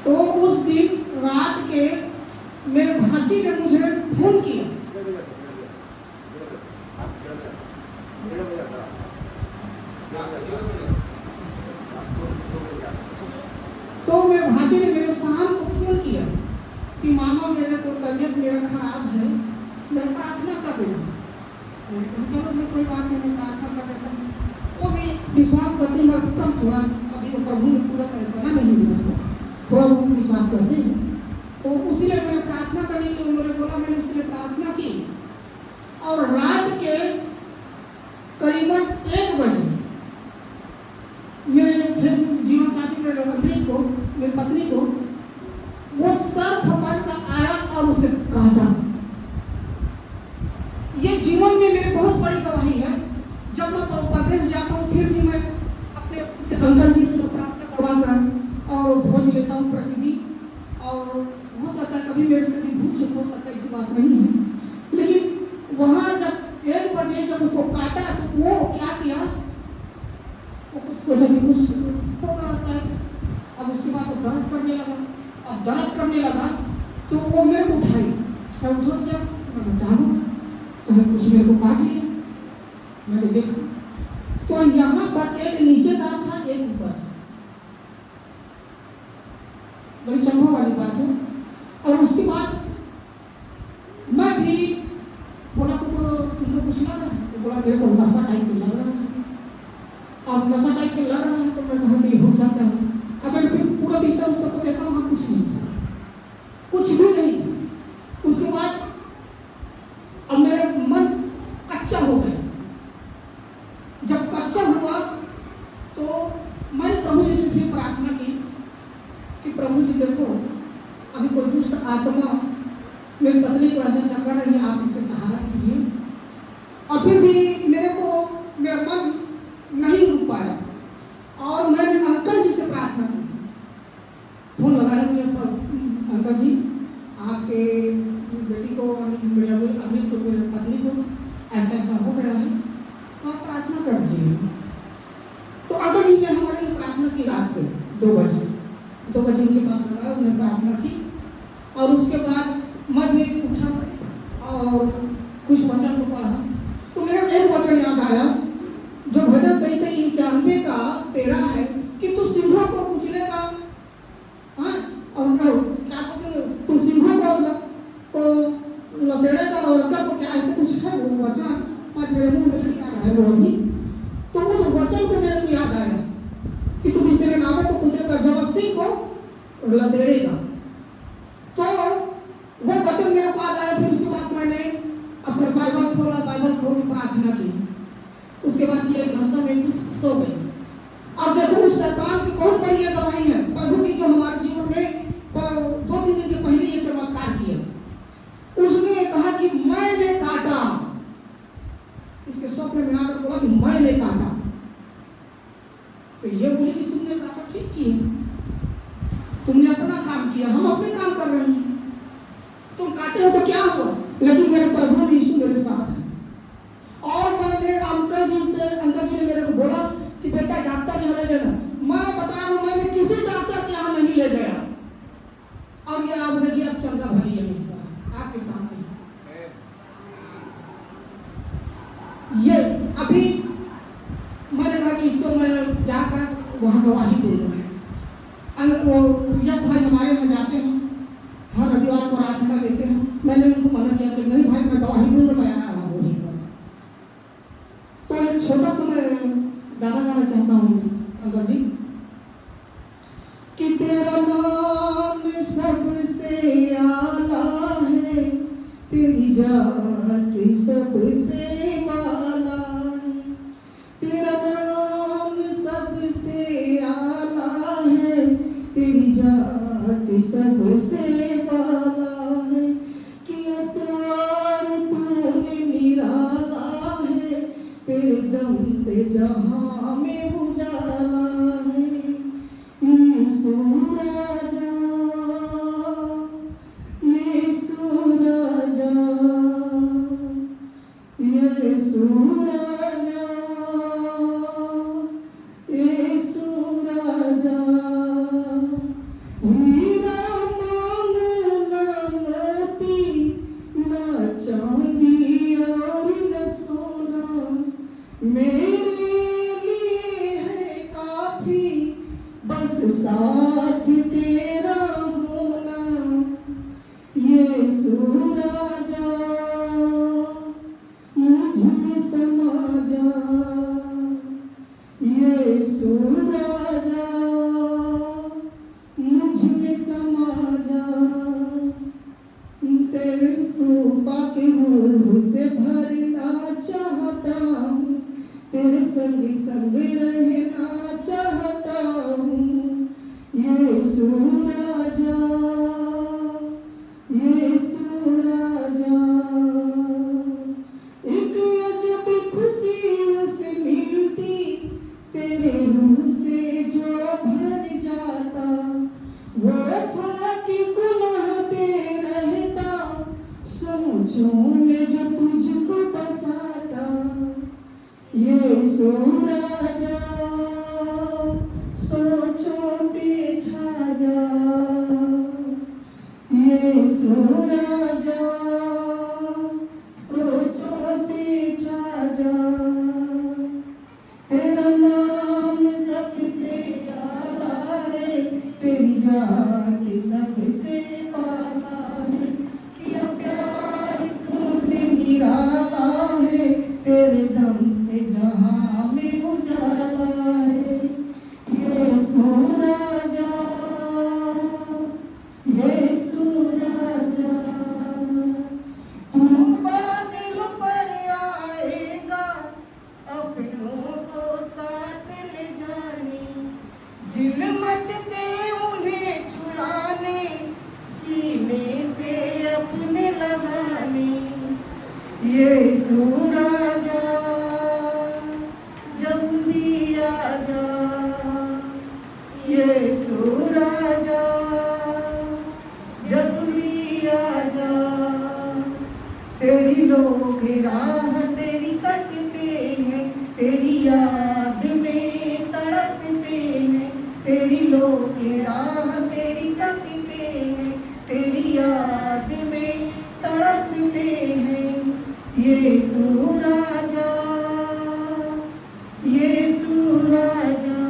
Speaker 7: तो उस दिन रात के मेरे भांजी ने मुझे फोन किया। तो मेरे भांजी ने मेरे शाम को फोन किया कि मामा मेरे को तबीयत मेरा खराब है, मैं प्रार्थना कर देना। विश्वास करते हैं मगर कम थोड़ा अभी वो प्रभु ने पूरा बना नहीं हुआ, थोड़ा बहुत विश्वास करते हैं। तो उसीलिए मैंने प्रार्थना करने के लिए उन्होंने बोला, मैंने उसके लिए प्रार्थना की और रात के करीबन 1 बजे मेरे फिर जीवन साथी मेरे अमृत को, मेरी पत्नी को वो सर्प पकड़ कर आया और उसे काटा। ये जीवन में मेरी बहुत बड़ी गवाही है। जब मैं प्रदेश जाता हूँ फिर भी मैं अपने अंकल जी से प्रार्थना करवा कर और भोज लेता हूँ प्रतिदिन। और हो सकता है कभी मेरे से भी भूल चुक हो सकता है, ऐसी बात नहीं है। लेकिन वहाँ जब 1 बजे जब उसको काटा तो वो क्या किया, वो कुछ सोचा कि कुछ हो रहा है। अब उसके बाद वो दर्द करने लगा। अब दर्द करने लगा तो वो मेरे को उठाई, मैं उठो जब मैं डालू तो कुछ मेरे को काट लिया। मैंने देखा तो यहाँ पर एक नीचे दांत था, एक ऊपर था। बड़ी चंभा वाली बात है। और उसके बाद मैं भी बोला तुमको कुछ लग रहा है? तो बोला मेरे को नशा टाइप के लग रहा है। अब नशा टाइप के लग रहा है तो मैं कहा कि हो सकता है। अब मैंने फिर पूरा बिस्तर उस सबको देखा, वहाँ कुछ नहीं था, कुछ भी नहीं था। उसके बाद अब मेरा मन कच्चा हो गया। जब कच्चा हुआ तो मैंने प्रभु जी से फिर प्रार्थना की कि प्रभु जी देखो अभी कोई दुष्ट आत्मा मेरी पत्नी को ऐसा कर रही है, आप इसे सहारा कीजिए। और फिर भी मेरे को मेरा मन नहीं रुक पाया और मैंने अंकल जी से प्रार्थना की। फोन लगाया मेरे अंकल जी, आपके बेटी को मेरे अमित को, मेरे पत्नी को ऐसा ऐसा हो गया है, तो आप प्रार्थना कर दीजिए। तो अंकल जी ने हमारे लिए प्रार्थना की रात को 2 बजे उनके पास लगाया, उन्होंने प्रार्थना की। और उसके बाद मैं भी उठा और कुछ वचन को पढ़ा तो मेरा एक वचन याद आया जो भजन संहिता 91 का 13 है कि तू सिंहों को कुचलेगा, हाँ, और क्या कहते हैं, तू सिंहों को लपेड़ेगा और को क्या ऐसे कुछ है वो वचन, शायद मेरे मुंह में नहीं आ रहा है वो अभी। तो उस वचन को मेरे को याद आया कि तू इसलिए नावे को कुचलेगा, जबरदस्ती को लपेड़ेगा। तो वो वचन मेरे को याद आया। फिर उसके बाद मैंने अपना बाइबल खोला, बाइबल खोल प्रार्थना की। उसके बाद ये नशा में सो गई। और देखो उस शैतान की बहुत बड़ी ये गवाही है प्रभु की, जो हमारे जीवन में 2-3 दिन के पहले ये चमत्कार किया। उसने कहा कि मैंने काटा, इसके स्वप्न में आकर बोला कि मैंने काटा। तो ये बोले कि तुमने काटा, ठीक किया, तुमने अपना काम किया, हम अपने काम कर रहे हैं। तुम काटे हो तो क्या हुआ, लेकिन मेरे प्रभु यीशु मेरे साथ है। और मैंने अंकल जी ने मेरे को बोला कि बेटा डॉक्टर यहाँ ले जाना। मैं बता रहा हूँ मैंने किसी डॉक्टर के यहाँ नहीं ले गया। और ये आप देखिए अब चंगा भली है आपके सामने। ये अभी मैंने कहा कि इसको मैं जाकर वहाँ गवाही दूंगा। यश भाई हमारे यहाँ जाते हैं, हर रविवार को प्रार्थना देते हैं। मैंने उनको मना किया कि नहीं भाई मैं गवाही दूंगा, मैं आ रहा हूँ वहीं पर। तो एक छोटा सा मैं गाना गाना चाहता हूँ अंकल जी कि तेरा नाम सबसे आला है, तेरी जात सबसे वाला है। तेरा नाम सबसे आला है, तेरी जात सबसे वाला है। कि प्यार तूने निराला है, तेरे दम से जहां में उजाला है। यीशु राजा, यीशु राजा, यीशु राजा, यीशु राजा। हीरा मांगो न मोती, न चांदी और न सोना, मेरे लिए है काफी बस साथ तेरा होना। यीशु राजा मुझ में समा जा, यीशु राजा मुझ में समा जा, तेरे कृपा के रूह से भरना चाहता हूँ, तेरे संग संग रहना चाहता हूँ। यीशु राजा, यीशु राजा, एक अजब खुशी उसे मिलती, तेरे रूह से जो भर जाता, वो फाकी गुनाहते रहता, सोचों में जो तुझको बसाता। यीशु राजा सोचों पे छा जा, यीशु राजा सोचों पे छा जा, तेरा नाम सबसे आला है, तेरी जात सबसे पाला है, किया प्यार तूने निराला है, तेरे दम से जहां में उजाला है। यीशु राजा, यीशु राजा, तू बादलों पर आएगा, अपनों को साथ ले जाने, जिल्मत से उन्हें छुड़ाने, सीने से अपने लगाने। यीशु राजा जल्दी आजा, यीशु राजा जल्दी आजा, तेरी लोग राह तेरी तकते हैं, तेरी याद में तड़पते हैं, तेरी लोग राह तेरी तकते हैं, तेरी याद में तड़पते हैं। यीशु राजा, यीशु राजा,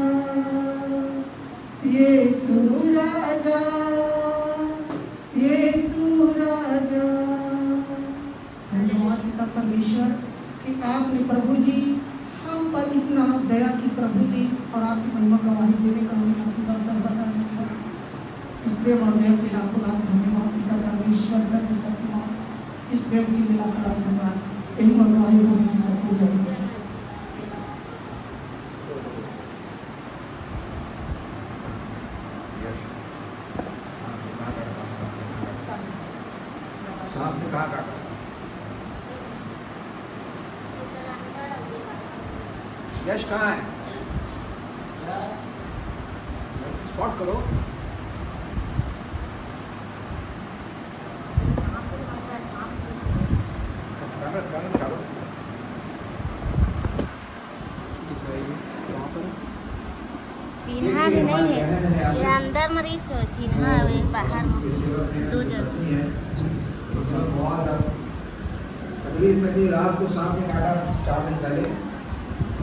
Speaker 7: यीशु राजा, यीशु राजा। धन्यवाद पिता परमेश्वर कि आपने प्रभु जी हम पर इतना दया की प्रभु जी, और आपकी महिमा गवाही देने का हमें आपकी अवसर प्रदान किया। इस प्रेम और दया के लाखों लाख धन्यवाद पिता परमेश्वर सर्वशक्तिमान, इस प्रेम के लिए लाखों लाख धन्यवाद। यही गवाही को हम सबको जरूर से
Speaker 1: सांप ने कहा काटा? यश कहाँ है? स्पॉट करो। कैमरा निकालो।
Speaker 8: चिन्हा भी नहीं है, ये अंदर मरीज हो चिन्हा है, एक बाहर दो जगह।
Speaker 1: तकलीफ में थी, रात को सांप ने काटा 4 दिन पहले,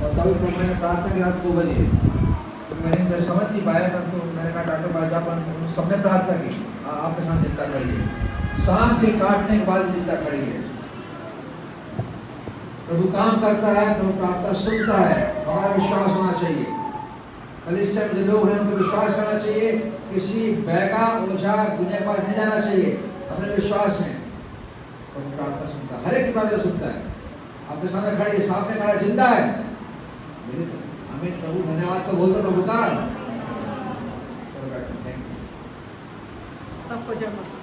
Speaker 1: और तभी तो मैंने प्रार्थना की रात 2 बजे, तो मैंने समझ नहीं पाया था, तो मैंने कहा डॉक्टर भाई जापन सबने प्रार्थना की, आपके सामने चिंता खड़ी है, सांप के काटने के बाद चिंता खड़ी है। प्रभु काम करता है, प्रभु प्रार्थना सुनता है, हमारा विश्वास होना चाहिए। कलीसिया में जो लोग हैं उनको विश्वास करना चाहिए, किसी बैगा ओझा दुनिया के पास नहीं जाना चाहिए, अपने विश्वास में प्रभु प्रार्थना सुनता है, हर एक की प्रार्थना सुनता है। आपके सामने खड़े सामने खड़ा जिंदा है, हमें प्रभु धन्यवाद तो बोलते प्रभु का।
Speaker 7: सबको जय मसीह।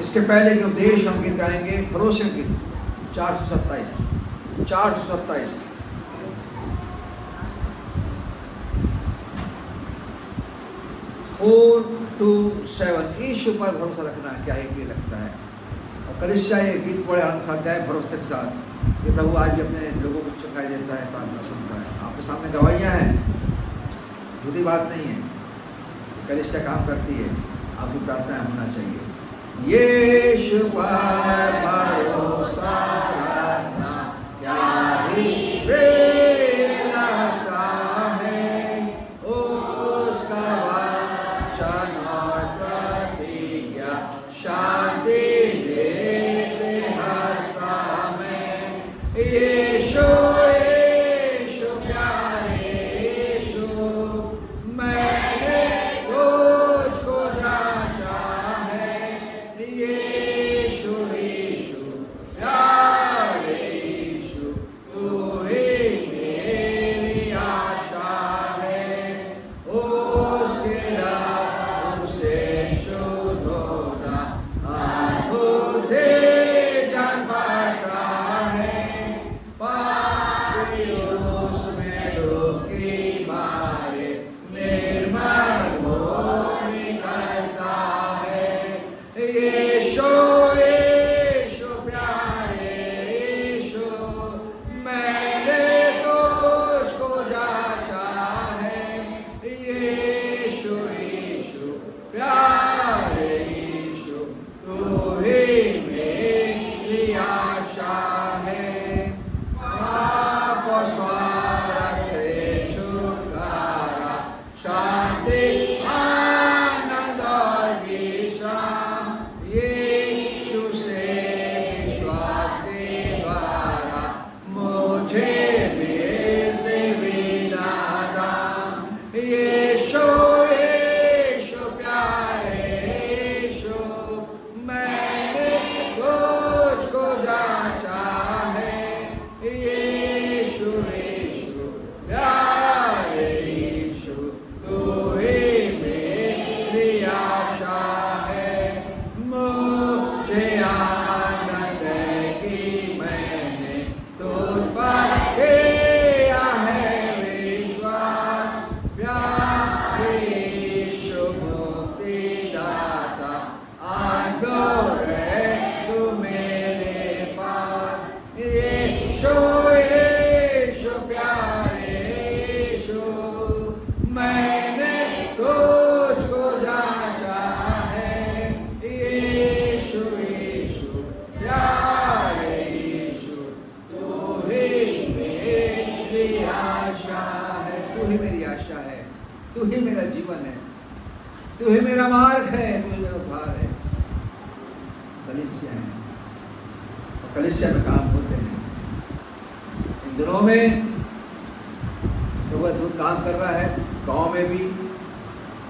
Speaker 1: इसके पहले के उपदेश हम गीत गाएंगे, भरोसे गीत 427 4 2 7 यीशु पर भरोसा रखना क्या ये लगता है। और कलीसिया ये गीत पढ़े आनंद साथ गाए भरोसे के साथ। ये प्रभु आज भी अपने लोगों को चंगाई देता है, प्रार्थना सुनता है। आपके सामने गवाहियाँ हैं, झूठी बात नहीं है, कलीसिया काम करती है, आपकी प्रार्थना होना चाहिए। यीशु पर भरोसा रखना क्या ही लगता है, उसका वचन और तू ही मेरा जीवन है, तू ही मेरा मार्ग है, तू ही मेरा उद्धार है। कलीसिया है और कलीसिया में काम होते हैं। इन दिनों में प्रभु का दूत काम कर रहा है, गांव में भी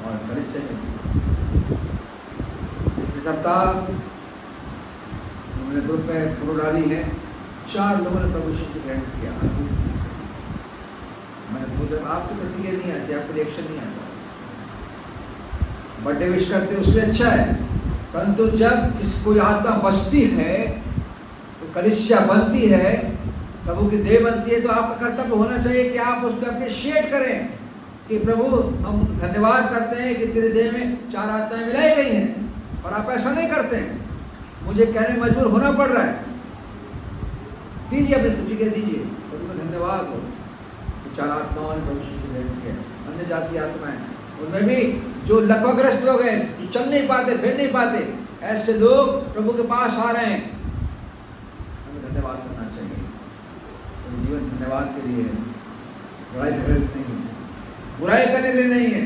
Speaker 1: और कलीसिया में भी। इस सप्ताह उन्होंने ग्रुप में फोटो डाली है, 4 लोगों ने प्रभु यीशु को ग्रहण किया। मैंने पूछा आपको प्रतिक्रिया नहीं आती, आपको रिएक्शन नहीं आता। बर्थडे विश करते उसके अच्छा है, परंतु जब कोई आत्मा बसती है तो कलीसिया बनती है, प्रभु की देह बनती है, तो आपका कर्तव्य होना चाहिए कि आप उसको अप्रिशिएट करें कि प्रभु हम धन्यवाद करते हैं कि तेरे देह में 4 आत्माएं मिलाई गई हैं, और आप ऐसा नहीं करते हैं। मुझे कहने में मजबूर होना पड़ रहा है। दीजिए अपने प्रतिक्रिया दीजिए, प्रभु का धन्यवाद हो। 4 आत्माओं ने प्रभु से भेंट किया, अन्य जाति आत्माएं, उनमें भी जो लकवाग्रस्त लोग हैं, जो चल नहीं पाते, फिर नहीं पाते, ऐसे लोग प्रभु के पास आ रहे हैं। हमें धन्यवाद करना चाहिए। तो जीवन धन्यवाद के लिए है, लड़ाई झगड़े नहीं है, बुराई करने के लिए नहीं है,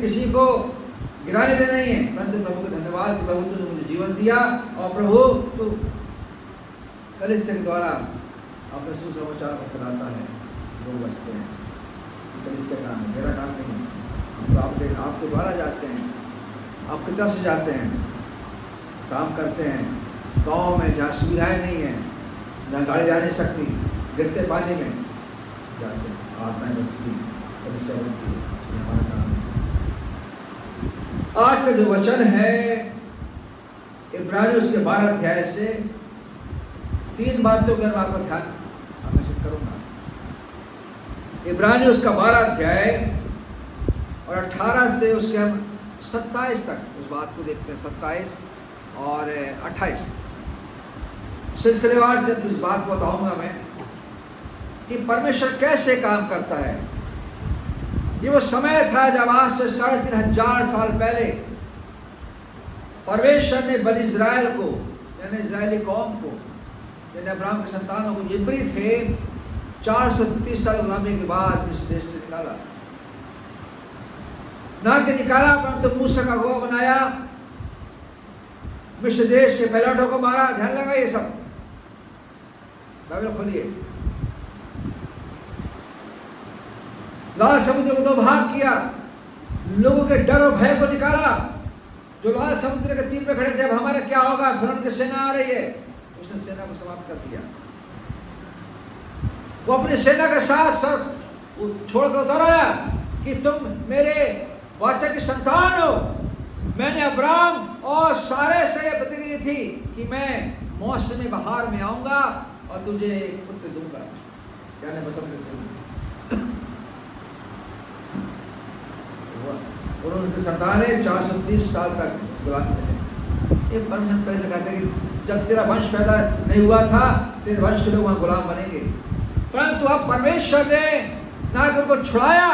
Speaker 1: किसी को गिराने के लिए नहीं है, परंतु प्रभु का धन्यवाद कि प्रभु तूने मुझे जीवन दिया, और प्रभु तू कलीसिया के द्वारा अपने सुसमाचार को फैलाता है, लोग बचते हैं। कलीसिया काम है, मेरा काम नहीं है। तो आपके द्वारा जाते हैं, आपकी तरफ से जाते हैं, काम करते हैं। गांव में जहाँ सुविधाएं नहीं है, जहाँ गाड़ी जा नहीं सकती, गिरते पानी में जाते हैं, आत्माएं बसती, कलीसिया बनती है। हमारा काम है। आज का जो वचन है इब्रानियों उसके 12 अध्याय से 3 बातों पर आपका ध्यान आकर्षित करूंगा। इब्रानियों उसका 12 अध्याय और 18 से उसके हम 27 तक उस बात को देखते हैं। 27 और 28 सिलसिलेवार से इस बात को बताऊंगा मैं कि परमेश्वर कैसे काम करता है। ये वो समय था जब आज से 3500 साल पहले परमेश्वर ने बनी इज़राइल को, यानी इज़राइली कौम को, यानी अब्राहम के संतानों को, जिब्री थे, 430 साल गुलामी के बाद इस देश से निकाला। ना कि निकाला, परंतु मूसा का गवाह बनाया, मिस्र देश के पहलौठों को मारा। ध्यान लगा, ये सब बाइबल खोलिए। लाल समुद्र को 2 भाग किया, लोगों के डर और भय को निकाला। जो लाल समुद्र के तीर पे खड़े थे, अब हमारा क्या होगा, फिरौन की सेना आ रही है, उसने सेना को समाप्त कर दिया। वो अपनी सेना के साथ स्वर्ग छोड़कर उतर आया कि तुम मेरे वाचा की संतान हो। मैंने अब्राहम और सारे से यह प्रतिज्ञा थी कि मैं मौसमी बहार में आऊंगा और तुझे एक पुत्र दूंगा, यानी बसंत। और उनके संतान 430 साल तक गुलामी रहे। ये परमेश्वर पहले से कहते हैं कि जब तेरा वंश पैदा नहीं हुआ था, तेरे वंश के लोग वहाँ गुलाम बनेंगे। परंतु अब परमेश्वर ने ना कि उनको छुड़ाया,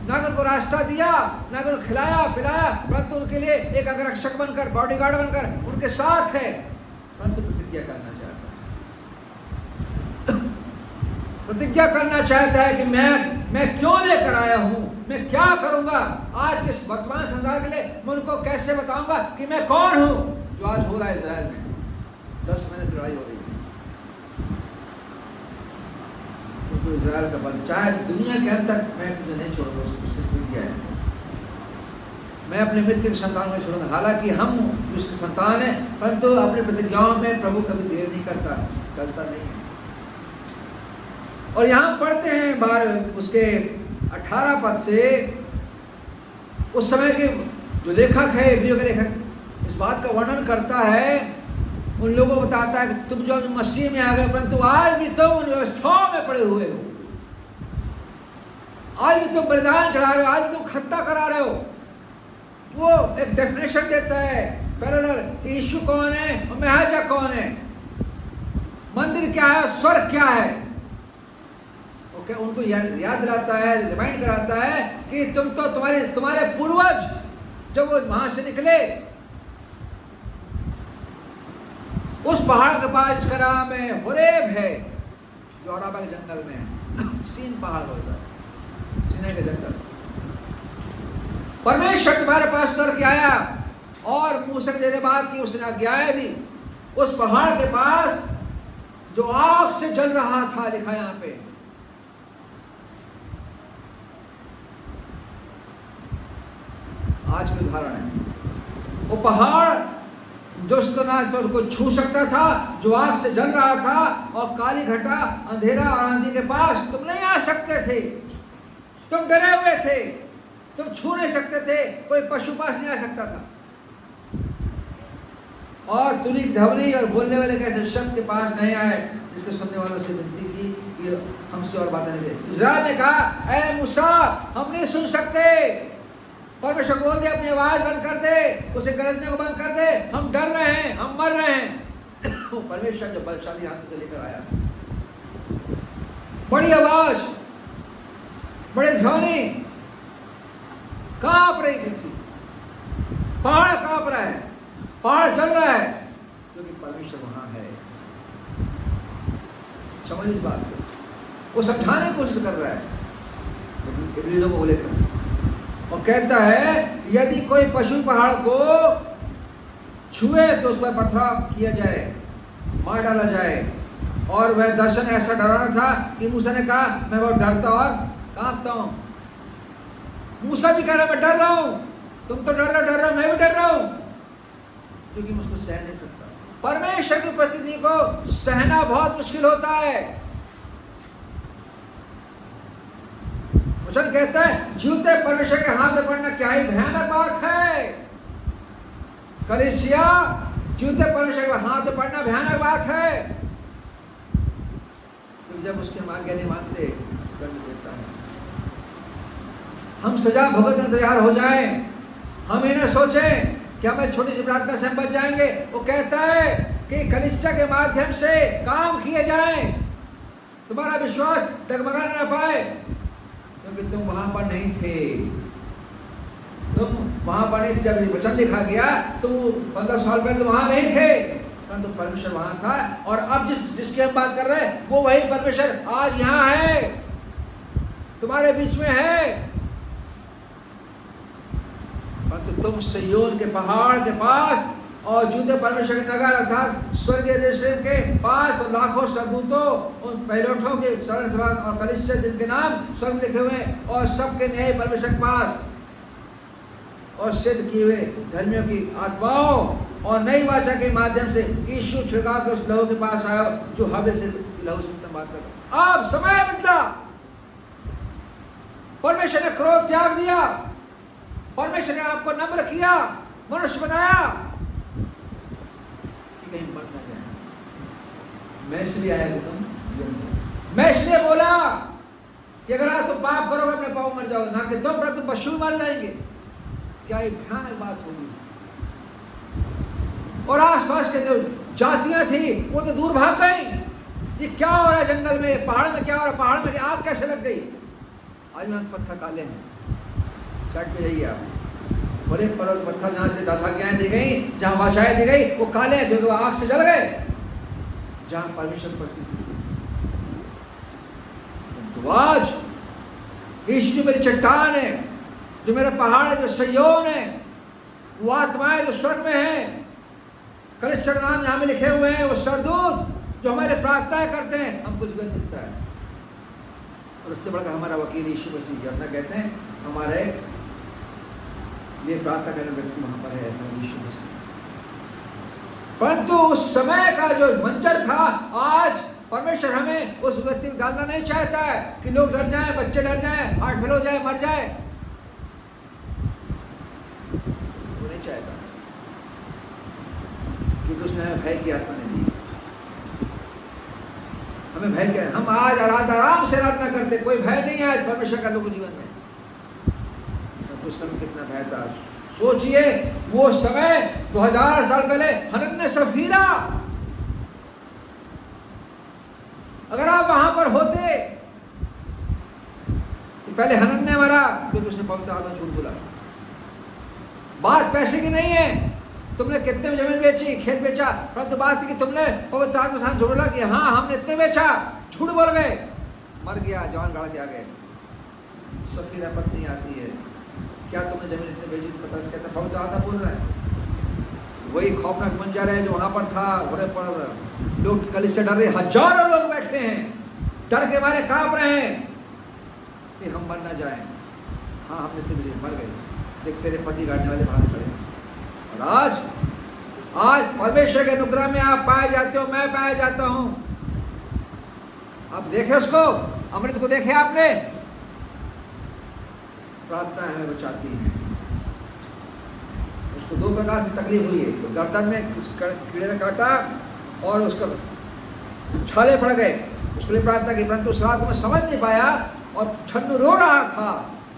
Speaker 1: ना कि उनको रास्ता दिया, ना कि उनको खिलाया पिलाया, परंतु उनके लिए एक अंगरक्षक बनकर, बॉडीगार्ड बनकर उनके साथ है। परंतु प्रतिज्ञा करना चाहता है, प्रतिज्ञा करना चाहता है कि मैं क्यों लेकर आया हूँ, मैं क्या करूंगा। आज के वर्तमान संसार के लिए मैं उनको कैसे बताऊंगा कि मैं कौन हूं। जो आज हो रहा है इजराइल में, 10 महीने से लड़ाई हो रही है, क्योंकि इजराइल का बल, चाहे दुनिया के अंत तक मैं तुझे नहीं छोड़ूंगा, उसकी प्रतिज्ञा है। मैं अपने मित्र की संतान में छोड़ूंगा। हालांकि हम उसकी संतान है, परंतु अपनी प्रतिज्ञाओं में प्रभु कभी देर नहीं करता, गलता नहीं है। और यहाँ पढ़ते हैं उसके 18 पद से, उस समय के जो लेखक है, इब्रियों के लेखक इस बात का वर्णन करता है, उन लोगों को बताता है कि तुम जो मसीह में आ गए, परंतु आज भी तुम उन व्यवस्थाओं में पड़े हुए हो, आज भी तुम बलिदान चढ़ा रहे हो, आज भी तुम खत्ता करा रहे हो। वो एक डेफिनेशन देता है पैरेलल कि यीशु कौन है और मेहजा कौन है, मंदिर क्या है, स्वर्ग क्या है। ओके, उनको याद दिलाता है, रिमाइंड कराता है कि तुम तो तुम्हारे पूर्वज जब वो वहां से निकले, उस पहाड़ के पास जिसका नाम है होरेब है, जो अराबा के जंगल में है, सीन पहाड़ होता है, स्नेह का जंगल। परमेश्वर तुम्हारे पास उतर के आया और मूसा देने बात की, उसने आज्ञाएं दी। उस पहाड़ के पास जो आग से जल रहा था, लिखा यहां पे, आज के उदाहरण है। वो पहाड़ जो उसको ना तो उसको छू सकता था, जो आग से जल रहा था, और काली घटा, अंधेरा और आंधी के पास तुम नहीं आ सकते थे। तुम डरे हुए थे, तुम छू नहीं सकते थे, कोई पशु पास नहीं आ सकता था। और तुरीक धवनी और बोलने वाले कैसे शब्द के पास नहीं आए, जिसके सुनने वालों से विनती की कि हमसे और बातें नहीं करें। इस्राएल ने कहा, ऐ मूसा, हम नहीं सुन सकते। परमेश्वर बोल दे अपनी आवाज बंद कर दे, उसे गरजने को बंद कर दे, हम डर रहे हैं, हम मर रहे हैं। परमेश्वर जो बलशाली हाथ से लेकर आया, बड़ी आवाज, बड़े ध्वनि, कांप रही पृथ्वी, पहाड़ कांप रहा है, पहाड़ जल रहा है, क्योंकि परमेश्वर वहां है। समझ इस बात को, वो समझाने की कोशिश कर रहा है इब्रानियों को लेकर, और कहता है यदि कोई पशु पहाड़ को छुए तो उस पर पथराव किया जाए, मार डाला जाए। और वह दर्शन ऐसा डराना था कि मूसा ने कहा, मैं बहुत डरता और कांपता हूं। मूसा भी कह रहा, मैं डर रहा हूं, तुम तो डर रहे हो, मैं भी डर रहा हूं, क्योंकि मुझको सह नहीं सकता। परमेश्वर की उपस्थिति को सहना बहुत मुश्किल होता है। वचन कहता है, जीवते परमेश्वर के हाथ में पड़ना क्या ही भयानक बात है। कलीसिया, जीवते परमेश्वर के हाथ में पड़ना भयानक बात है, क्योंकि जब उसके आज्ञा नहीं मानते, दंड देता है। हम सजा भुगतने तैयार हो जाएं, हम इन्हें सोचें कि हमें छोटी सी प्रार्थना से हम बच जाएंगे। वो कहता है कि कलीसिया के माध्यम से काम किए जाएं, तुम्हारा विश्वास डगमगा न पाए, क्योंकि तुम वहां पर नहीं थे। तुम वहां पर नहीं थे जब वचन लिखा गया, तुम 15 साल पहले तो वहां नहीं थे, परंतु परमेश्वर वहां था। और अब जिसकी हम बात कर रहे हैं, वो वही परमेश्वर आज यहाँ है, तुम्हारे बीच में है। परंतु तुम सिय्योन के पहाड़ के पास और जूते परमेश्वर के नगर अर्थात स्वर्गीय यरूशलेम के पास और लाखों सरदूतों, उन पहिलौठों के शरण सभा और कलीसिया जिनके नाम स्वर्ग लिखे हुए, और सबके न्याय परमेश्वर के पास, और सिद्ध किए हुए धर्मियों की आत्माओं और नई वाचा के माध्यम से यीशु छिड़का के उस लहू के पास आया जो हबे से लहू से बात कर। अब समय बदला, परमेश्वर ने क्रोध त्याग दिया, परमेश्वर ने आपको नम्र किया, मनुष्य बनाया कि कहीं मर न जाए। मैं इसलिए आया कि तुम, मैं इसलिए बोला कि अगर आप तुम पाप करोगे अपने पाप मर जाओगे, ना कि तुम पर पशु मर जाएंगे। क्या ये भयानक बात होगी। और आसपास के जो जातियां थी वो तो दूर भाग गई। ये क्या हो रहा है जंगल में, पहाड़ में क्या हो रहा है, पहाड़ में आग कैसे लग गई। आज वहां पत्थर काले हैं, साइड पे जाइए आप, बड़े पर्वत पत्थर जहां से 10 आज्ञाएं दी गई, जहां वाचाएं दी गई, वो काले हैं क्योंकि वो आग से जल गए, जहां परमेश्वर उपस्थित थी। तो आज यीशु जो मेरी चट्टान है, जो मेरा पहाड़ है, जो सिय्योन है, वो आत्माएं जो स्वर्ग में है, कलीसिया के नाम जहां में लिखे हुए हैं, वो सरदूत जो हमारे प्रार्थनाएं करते हैं, हमको जीवन मिलता है। और उससे बढ़कर हमारा वकील यीशु मसीह अपना कहते हैं, हमारे ये प्रार्थना करने व्यक्ति वहां पर है यीशु मसीह। परंतु उस समय का जो मंजर था, आज परमेश्वर हमें उस व्यक्ति में डालना नहीं चाहता है कि लोग डर जाएं, बच्चे डर जाएं, हार्ट फेल हो जाए, मर जाए, वो नहीं चाहता, क्योंकि उसने हमें भय की आत्मा नहीं दी। हमें भय क्या है, हम आज आराम से आराधना करते, कोई भय नहीं है आज परमेश्वर का लोगों जीवन में। उस समय कितना भय था, सोचिए वो समय 2000 साल पहले हनन्याह सफीरा, अगर आप वहां पर होते तो पहले हनन्याह मरा क्योंकि उसने पवित्र आत्मा झूठ बोला। बात पैसे की नहीं है, तुमने कितने जमीन बेची, खेत बेचा, परंतु बात कि तुमने पवित्र आत्मा के साथ झूठ बोला कि हाँ हमने इतने बेचा, झूठ बोल गए, मर गया, जवान गाड़ के आ गए। सफीरा पत्नी आती है, क्या तुमने जमीन इतने बेची? पतरस कहता है पवित्र आत्मा बोल रहा है। वही खौफनाक मंजर है जो वहां पर था, घोड़े पर लोग कलीसिया डर रहे, हजारों लोग बैठे हैं, डर के मारे कांप रहे हैं कि हम मर ना जाए। हाँ, हमने इतने बेचे, मर गए, देख तेरे पति गाड़ने वाले बाहर खड़े हैं। और आज परमेश्वर के अनुग्रह में आप पाए जाते हो, मैं पाया जाता हूं। आप देखे उसको, अमृत को देखे आपने? प्रार्थना हमें बचाती है। उसको दो प्रकार से तकलीफ हुई है, तो गर्दन में कीड़े ने काटा और उसका छाले पड़ गए, उसके लिए प्रार्थना की, परंतु उस रात को मैं समझ नहीं पाया और छन्नू रो रहा था,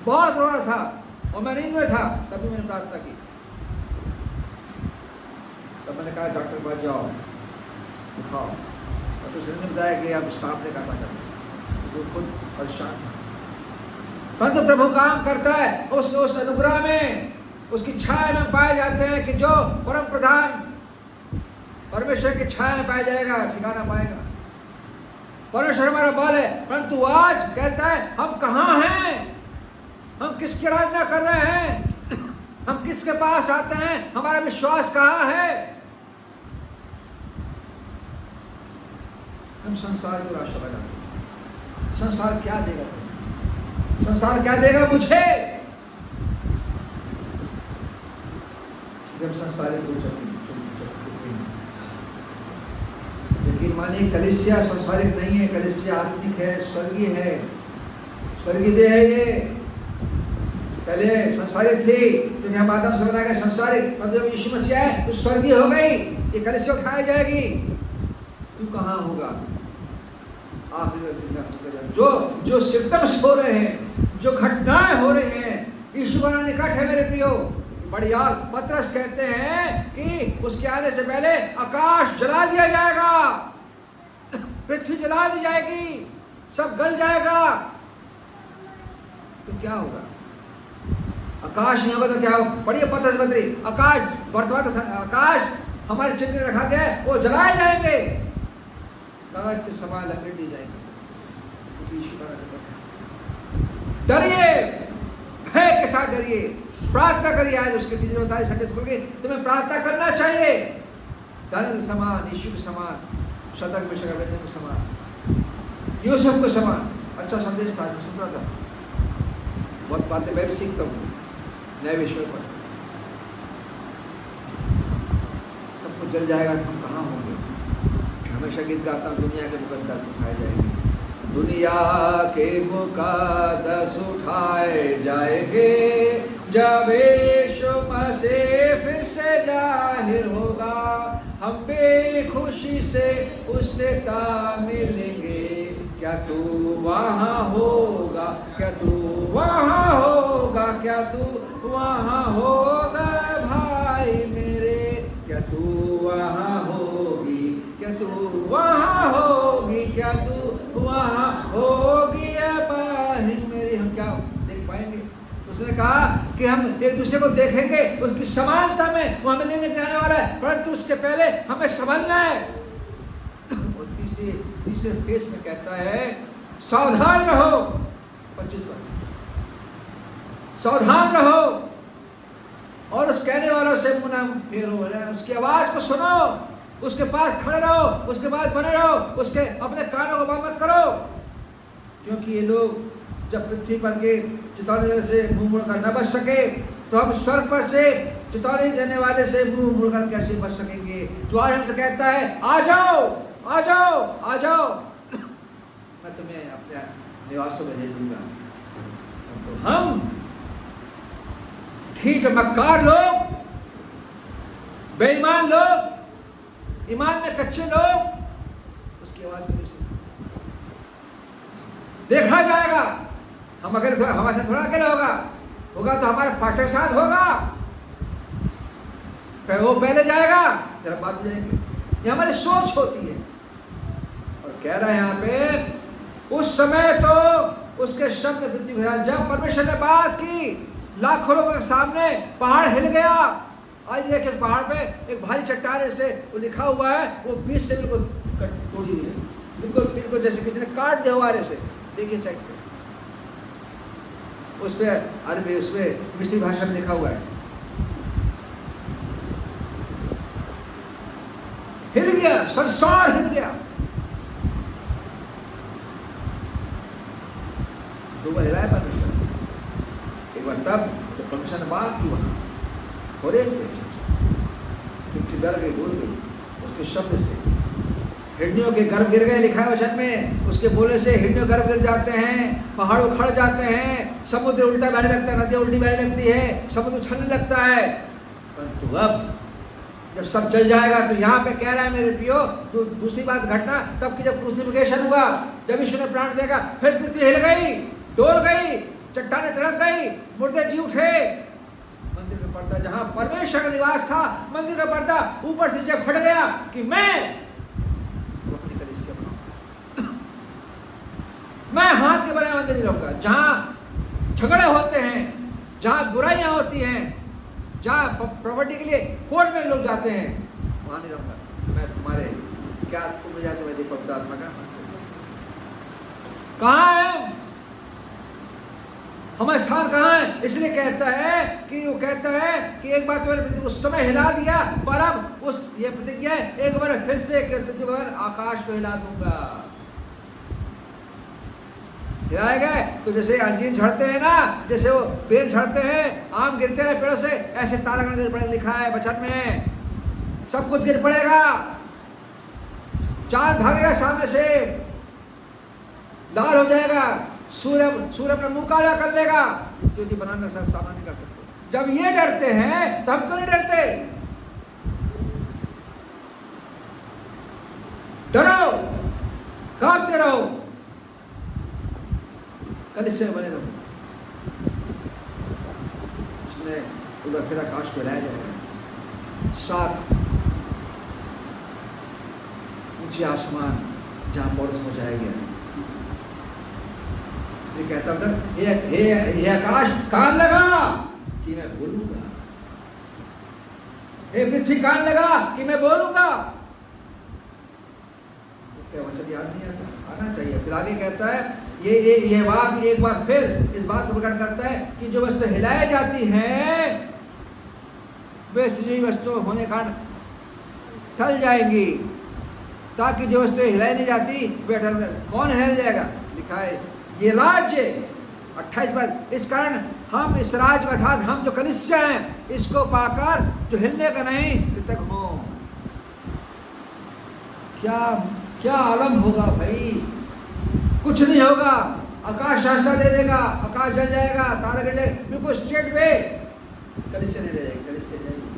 Speaker 1: बहुत रो रहा था और मैं नींद में था, तभी मैंने प्रार्थना की। तब मैंने कहा डॉक्टर के पास जाओ, दिखाओ। और उसने बताया कि अब सांप ने काटा कर, वो खुद परेशान था। परंतु प्रभु काम करता है उस अनुग्रह में, उसकी छाया में पाए जाते हैं कि जो परम प्रधान परमेश्वर की छाया में पाया जाएगा, ठिकाना पाएगा। परमेश्वर हमारा बल है, परंतु आज कहता है हम कहाँ हैं, हम किसकी आराधना कर रहे हैं, हम किसके पास आते हैं, हमारा विश्वास कहाँ है? हम संसार की आशा लगाते हैं। संसार क्या देगा? संसार क्या देगा मुझे जब संसारी को लेकिन माने कलीसिया संसारिक नहीं है, कलीसिया आत्मिक है, स्वर्गीय है, स्वर्गीय देह है। ये पहले संसारिक थी क्योंकि हम आदम से बनाए गए संसारिक, और जब यीशु मसीह है तो स्वर्गीय हो गई। ये कलीसिया उठाई जाएगी। तू कहाँ होगा? आखिरी जो सिम्टम्स हो रहे हैं, जो घटनाएं हो रही हैं, यीशु का निकट है मेरे प्रियो। बढ़िया पतरस कहते हैं कि उसके आने से पहले आकाश जला दिया जाएगा, पृथ्वी जला दी जाएगी, सब गल जाएगा। तो क्या होगा? आकाश नहीं होगा तो क्या होगा? बढ़िया पतरस बदरी, आकाश वर्तमान आकाश हमारे चिन्ह रखा गया है, वो जलाए जाएंगे, कागज के समान लपेट दी जाएगी। डरिए, भय के साथ डरिए, प्रार्थना करिए। आज उसके टीचर बता रहे संडे स्कूल के, तुम्हें प्रार्थना करना चाहिए। दानियल के समान, यीशु के समान, शतक में शका के समान, यूसुफ के समान। अच्छा संदेश था, सुन रहा था। बहुत बातें मैं भी सीखता हूँ नए विषय पर। सब कुछ जल जाएगा, हम कहाँ होंगे? हमेशा गीत गाता हूँ, दुनिया के मुकद्दस उठाए जाएंगे, दुनिया के मुकद्दस उठाए जाएंगे, जब यीशु मसीह फिर से जाहिर होगा, हम बेखुशी से उससे मिलेंगे। क्या तू वहाँ होगा? क्या तू वहाँ होगा? क्या तू वहाँ होगा भाई मेरे? क्या तू वहाँ होगी? क्या तू वहाँ होगी? क्या तू वहाँ होगी बहन मेरी? हम क्या देख पाएंगे? उसने कहा कि हम एक दूसरे को देखेंगे, उसकी समानता में वो हमें लेने जाने वाला है, परंतु उसके पहले हमें समझना है। और तीसरे फेस में कहता है सावधान रहो। 25 बार सावधान रहो और उस कहने वालों से मुंह ना फेरो, उसकी आवाज को सुनो, उसके पास खड़े रहो, उसके पास बने रहो, उसके अपने कानों को बंद मत करो। क्योंकि ये लोग जब पृथ्वी पर के चेतावनी देने से मुंह मुड़कर न बच सके, तो हम स्वर्ग पर से चेतावनी देने वाले से मुंह मुड़कर कैसे बच सकेंगे? जो आज हमसे कहता है आ जाओ, आ जाओ, आ जाओ, मैं तुम्हें अपने निवासों में दे दूंगा। तो हम ठीक मक्कार लोग, बेईमान लोग, ईमान में कच्चे लोग उसकी आवाज को नहीं सुनते। देखा जाएगा, हम अगर हमारे साथ थोड़ा अकेला होगा तो हमारा पार्टनर साथ होगा, वो पहले जाएगा, जरा बाद में जाएंगे। ये हमारी सोच होती है। और कह रहा है यहाँ पे उस समय तो उसके शब्द पृथ्वी हिला। जब परमेश्वर ने बात की लाखों लोगों के सामने पहाड़ हिल गया। आज देखिए पहाड़ पे एक भारी चट्टान है, इस पे वो लिखा हुआ है, वो 20 से बिल्कुल तोड़ी हुई है, बिल्कुल बिल्कुल जैसे किसी ने काट दिया हुआ। ऐसे देखिए साइड पे उस पर अरबी, उस पर मिस्री भाषा में लिखा हुआ है। हिल गया, संसार हिल गया। दो बार हिलाया परमेश्वर। एक बार तब जब परमेश्वर ने बात की वहां और एक पृथ्वी डर गई, डूल गई उसके शब्द से। हिरनियों के गर्भ गिर गए, लिखा है वचन में। उसके बोले से हिरनियों गर्भ गिर जाते हैं, पहाड़ उखड़ जाते हैं, समुद्र उल्टा बहने लगता है, नदियां उल्टी बहने लगती है, समुद्र उछलने लगता है। परंतु अब जब सब जल जाएगा तो यहाँ पे कह रहा है मेरे प्रियो, तो दूसरी बात घटना तब की जब क्रूसिफिकेशन हुआ, जब यीशु ने प्राण देगा, फिर पृथ्वी हिल गई, डोल गई, चट्टानें तड़क गई, मुर्दे जी उठे। मंदिर का पर्दा, जहां परमेश्वर का निवास था, मंदिर का पर्दा ऊपर से जब फट गया कि मैं अपनी कलीसिया बनाऊंगा, मैं हाथ के बनाए मंदिर नहीं रहूंगा। जहां झगड़े होते हैं, जहां बुराइयां होती हैं, जहां प्रॉपर्टी के लिए कोर्ट में लोग जाते हैं, वहां नहीं रहूंगा मैं। तुम्हारे क्या तुम जाते मैं दीपक आत्मा का कहाँ है, हमारा स्थान कहाँ है? इसलिए कहता है कि वो कहता है कि एक बात मैंने उस समय हिला दिया, पर अब उस ये प्रतिज्ञा है एक बार फिर से पृथ्वी पर आकाश को हिला दूंगा। हिलाए गए तो जैसे अंजीर झड़ते हैं ना, जैसे वो पेड़ झड़ते हैं, आम गिरते रहे पेड़ों से, ऐसे तारागण गिर पड़े, लिखा है वचन में। सब कुछ गिर पड़ेगा, चांद भागेगा सामने से, लाल हो जाएगा, सूर्य अपना मुंह काला कर लेगा, क्योंकि बनाने का सामना नहीं कर सकते। जब ये डरते हैं तो हम क्यों नहीं डरते? डरो, कांपते रहो, कलीसिया में बने रहो। उसने एक बार फिर आकाश को हिलाया जाएगा, 7 ऊंचे आसमान जहां पौलुस पहुंचाया गया। इसलिए कहता हूं हे आकाश कान लगा कि मैं बोलूंगा, हे पृथ्वी कान लगा कि मैं बोलूंगा। क्या वचन याद नहीं आता? आना चाहिए। फिर आगे कहता है ये बात एक बार फिर इस बात को प्रकट करता है कि जो वस्तु हिलाई जाती हैं वे सजीवी वस्तु होने का टल जाएंगी, ताकि जो वस्तु हिलाई नहीं जाती वे टल। कौन हिल जाएगा? लिखा है ये राज्य 28 पर, इस कारण हम इस राज्य का अर्थात हम जो कलीसिया हैं इसको पाकर जो हिलने का नहीं पृथक हो। क्या आलम होगा भाई, कुछ नहीं होगा। आकाश रास्ता दे देगा, आकाश जल जाएगा, तारा गिर जाएगा, बिल्कुल स्ट्रेट वे कलीसिया नहीं ले जाएगी, कलीसिया जाएगी।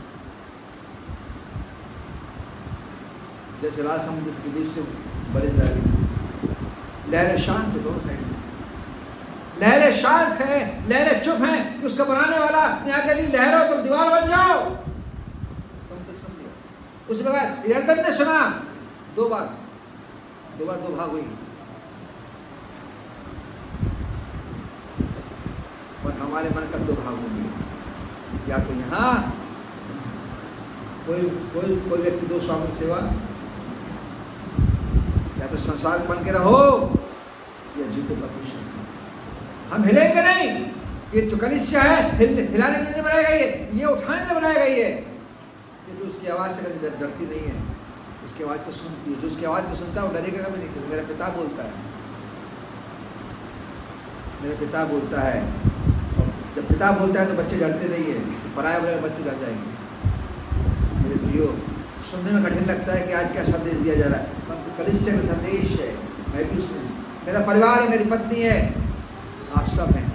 Speaker 1: जैसे लाल समुद्र के बीच से बारिश जाएगी, लहरें शांत है दोनों साइड में, लहरें शांत है, लहरें चुप हैं कि उसका बनाने वाला ने आगे दी लहरों तुम दीवार बन जाओ। समुद्र समझो। उस बगैर यरदन ने सुना, दो भाग हुई, और हमारे मन का 2 भाग होंगे, या तो यहाँ कोई व्यक्ति 2 स्वामी सेवा, या तो संसार बन के रहो या जीतो परमेश्वर। हम हिलेंगे नहीं, ये जो कलीसिया है हिलाने के लिए नहीं बनाया गया, ये उठाने के लिए बनाया गया है, क्योंकि उसकी आवाज़ से कभी डरती नहीं है, उसकी आवाज़ को सुनती है। जो उसकी आवाज़ को सुनता है वो डरेगा कभी नहीं, क्योंकि मेरा पिता बोलता है, मेरा पिता बोलता है। और जब पिता बोलता है तो बच्चे डरते नहीं है, पराया वाले बच्चे डर जाएंगे। मेरे प्रियो, सुनने में कठिन लगता है कि आज क्या संदेश दिया जा रहा है, परंतु कलीसिया का संदेश है। मैं भी उसमें, मेरा परिवार है, मेरी पत्नी है, आप सब हैं।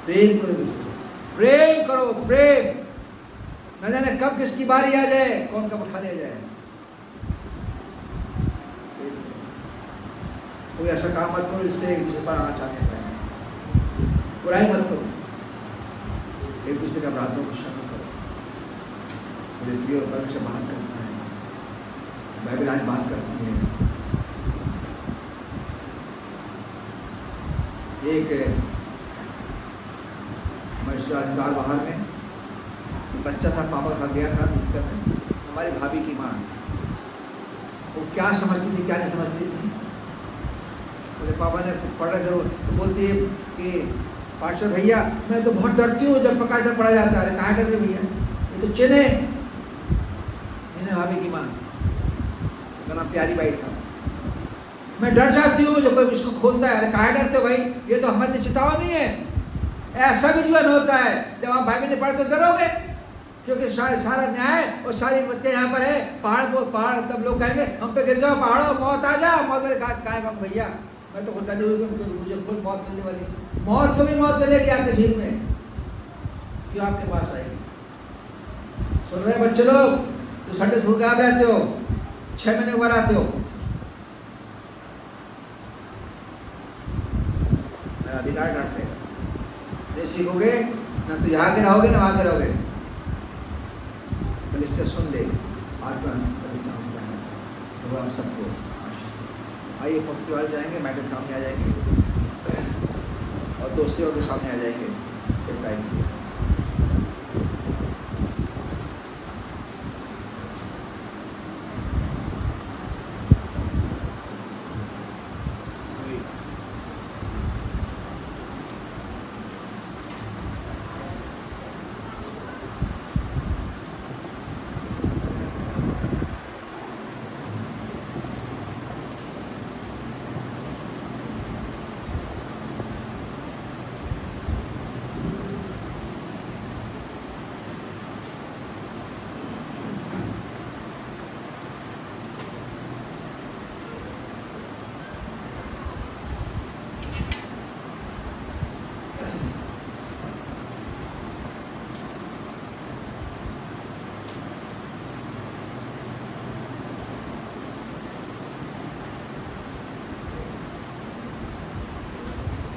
Speaker 1: प्रेम करो दूसरे से, प्रेम करो, प्रेम। न जाने कब किसकी बारी आ जाए, कौन कब उठा लिया जाए। कोई ऐसा काम मत करो जिससे एक दूसरे पर आँच आने पाए, बुराई मत करो, एक दूसरे का अपराधों को क्षमा करो। मेरे प्रिय, परमेश्वर बात करता है, बाइबल आज बात करती है। एक अस्पताल बाहर में बच्चा था, पापा खा गया था, हमारी भाभी की माँ, वो क्या समझती थी क्या नहीं समझती थी। मेरे पापा ने पढ़ा जरूर, तो बोलती है कि पार्षद भैया मैं तो बहुत डरती हूँ जब प्रकाशन पढ़ा जाता है। कहाँ डर रहे भैया, ये तो चिन्ह है। मैंने भाभी की माँ का नाम प्यारी बाई था, मैं डर जाती हूँ जब कोई इसको खोलता है। अरे कहाँ डरते हो भाई, ये तो हमारे लिए चेतावनी है। ऐसा भी जीवन होता है, जब आप बाइबल नहीं पढ़ते तो डरोगे, क्योंकि सारा न्याय और सारी बातें यहाँ पर है। पहाड़ तब लोग कहेंगे हम पे गिर जाओ पहाड़ों, मौत आ जाओ। मौत वाले कहा कहूँ भैया मैं तो डरी हुई हूँ, मुझे फुल मौत मिलने वाली। मौत को भी मौत मिलेगी आपके झील में, क्यों आपके पास आएगी। सुन रहे बच्चे लोग, तो संडे स्कूल आप रहते हो, 6 महीने के बाद आते हो, मेरा अधिकार डांटेगा। नहीं सीखोगे ना तो यहाँ के रहोगे ना वहाँ के रहोगे। इससे सुन दे आज पर तो हम सबको आशीष दें। आइए पंक्ति वाले जाएंगे, मैटर सामने आ जाएंगे और दोस्तों के सामने आ जाएंगे, फिर टाइम।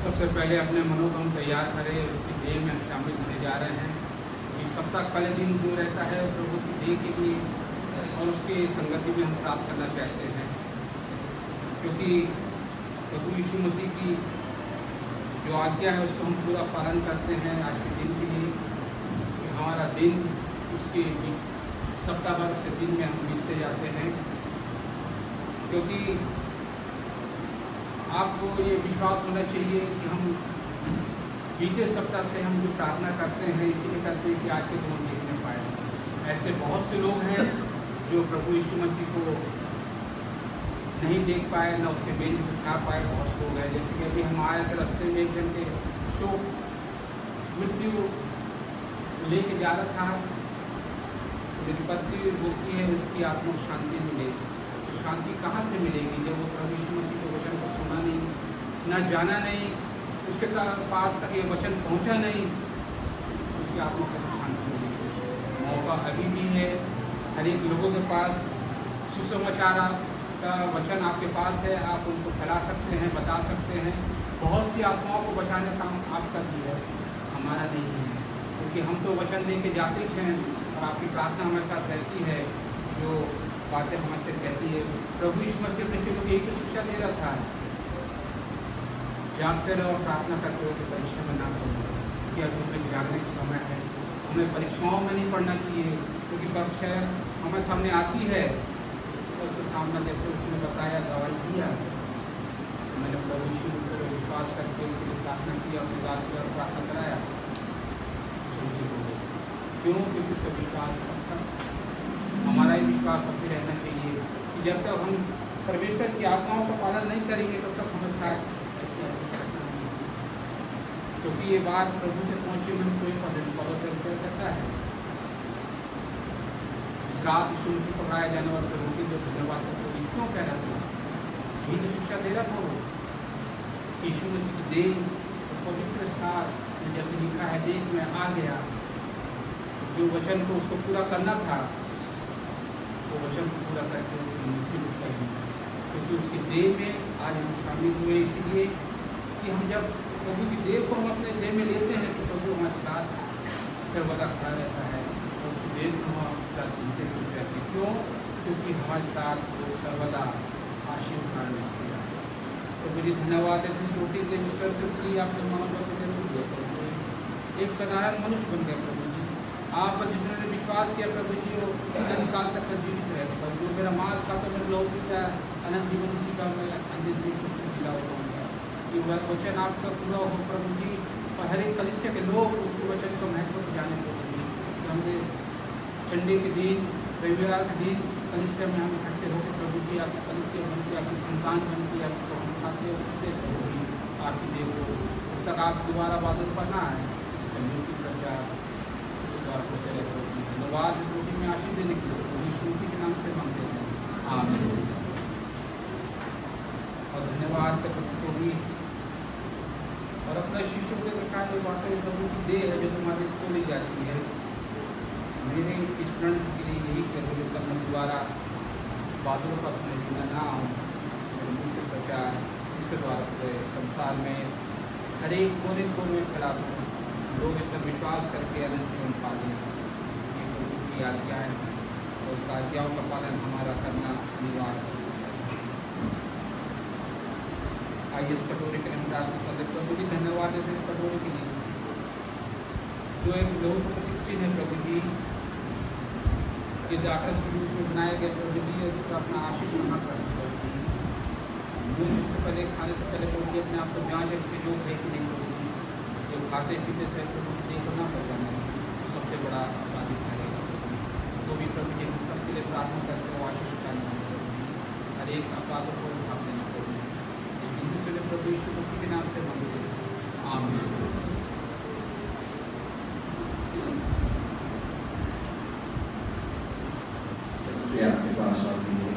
Speaker 9: सबसे पहले अपने मनोगम तैयार करें, उसकी देह में हम शामिल होने जा रहे हैं। कि सप्ताह पहले दिन जो रहता है प्रभु की देह के लिए और उसकी संगति में हम प्राप्त करना चाहते हैं, क्योंकि प्रभु यीशु मसीह की जो आज्ञा है उसको हम पूरा पालन करते हैं आज के दिन के लिए। कि हमारा दिन उसके सप्ताह भर उसके दिन में हम बीतते जाते हैं, क्योंकि आपको ये विश्वास होना चाहिए कि हम बीते सप्ताह से हम जो प्रार्थना करते हैं इसीलिए करते हैं कि आज के दिन हम देखने पाए। ऐसे बहुत से लोग हैं जो प्रभु यीशु मसीह को नहीं देख पाए, ना उसके बेन से खा पाए। बहुत लोग हैं, जैसे कि अभी हम आए थे रास्ते में एक जन के शोक मृत्यु लेके जा रहा था, विपत्ति होती है उसकी आत्मा को शांति मिले। तो शांति कहाँ से मिलेगी जब वो प्रभु यीशु मसीह के वचन को सुना नहीं, ना जाना नहीं, उसके पास तक ये वचन पहुँचा नहीं, उसकी आत्मा को शांति मिलेगी। मौका अभी भी है, हर एक लोगों के पास सुसमाचार का वचन आपके पास है, आप उनको फैला सकते हैं, बता सकते हैं। बहुत सी आत्माओं को बचाने का काम आपका भी है, हमारा नहीं है, क्योंकि हम तो वचन लेके जाते हैं और आपकी प्रार्थना हमारे साथ रहती है, जो बातें हमसे कहती है। प्रभु यीशु मसीह अपने चेलों को यही तो शिक्षा दे रहा था, जागते रहो और प्रार्थना करते हो कि परीक्षा में ना पड़ो, कि अभी हमें जागने का समय है। हमें परीक्षाओं में नहीं पढ़ना चाहिए, क्योंकि परीक्षा हमारे सामने आती है तो उसके सामने जैसे उसने बताया दवाई दिया, तो मैंने प्रभु यीशु पर विश्वास करके उसके लिए प्रार्थना किया, उदास किया और प्रार्थना कराया, क्यों? क्योंकि उसका विश्वास था। हमारा ही विश्वास सबसे रहना चाहिए कि जब तक हम परमेश्वर की आत्माओं का पालन नहीं करेंगे तब तक हमें साथ ऐसे करना नहीं, क्योंकि ये बात प्रभु से पहुँची मन कोई पवित्र करता है। इस रात यीशु मसीह को पकड़ाया जाने वाला रोटी जो धन्यवाद को क्यों कह रहा था, यही तो शिक्षा दे रहा था वो। यीशु मसीह की देह पवित्र साथ जैसे लिखा है, देख में आ गया, जो वचन को उसको पूरा करना था वो वचन को पूरा करके उसकी मृत्यु उसका, क्योंकि उसकी देह में आज हम शामिल हुए, इसलिए कि हम जब प्रभु की देह को हम अपने देह में लेते हैं तो प्रभु हमारे साथ सर्वदा खड़ा रहता है और उसकी देह को हम साथ जीते रहते हैं। क्यों? क्योंकि हमारे साथ वो सर्वदा आशीर्वाद रहते हैं। तो मुझे धन्यवाद है इस रोटी के विषय से आपके मानव को जरूर दिया, एक साधारण मनुष्य बन गया प्रभु जी। आप पर जिसने विश्वास किया प्रभु जी वो अनंत काल तक का जीवित रहेगा, पर जो मेरा मांस खाता मेरा लहू पीता अनंत जीवन उसी का मैं अंतिम जीवन जिला होगा। ये वचन आपका पूरा हो प्रभु जी, और हर एक कलिसिया के लोग उसके वचन को महत्व को जाने प्रभु जी। हमने संडे के दिन, रविवार के दिन कलिसिया में हम इकट्ठे होकर प्रभु जी आपकी कलिसिया बन के, आपकी संतान बन के आपको हम खाते उठते प्रभु जी आपकी देखो। जब तक आप दोबारा बादल पर ना आए, इसका मृत्यु प्रचार इसके द्वारा होते रहे प्रभु जी। धन्यवाद इस रोटी में आशीष देने के लिए प्रभु यीशु मसीह के नाम से मांगते हैं, आमीन। और धन्यवाद प्रभु को भी और अपने शिष्यों के प्रकार जो बातें प्रभु की देह है जो तुम्हारे को ली जाती है, मेरे स्मरण के लिए यही करोगे तब मैं दोबारा बादलों का अपने जीना ना हूँ के प्रचार इसके द्वारा पूरे संसार में हर एक कोने कोने में फैला दूँ, लोग इस पर विश्वास करके अनंत जीवन पा लें। ये प्रभु की आज्ञा है और उस आज्ञाओं का पालन हमारा करना अनिवार्य है। आइए इस कटोरे के लिए हम प्रार्थना करते हैं। प्रभु जी धन्यवाद देते हैं कटोरे के लिए जो एक लोह प्रतीक चिन्ह है प्रभु जी, ये जाकर के रूप में बनाए गए प्रभु जी, उसका अपना आशीष ग्रहण करते प्रभु जी। इससे पहले खाने से पहले प्रभु जी अपने आप को जाँच रखते जो है कि नहीं प्रभु जी, जो खाते पीते से प्रभु जी देखना पड़ जाना सबसे बड़ा अपराधी ठहरेगा। तो भी प्रभु जी हम सबके लिए प्रार्थना करते हो आशीष करना प्रभु जी, हर एक अपराधों को उठा देना प्रभु जी। प्रभु यीशु मसीह के नाम से मांगते हैं, आमीन।
Speaker 1: आपके पास आती है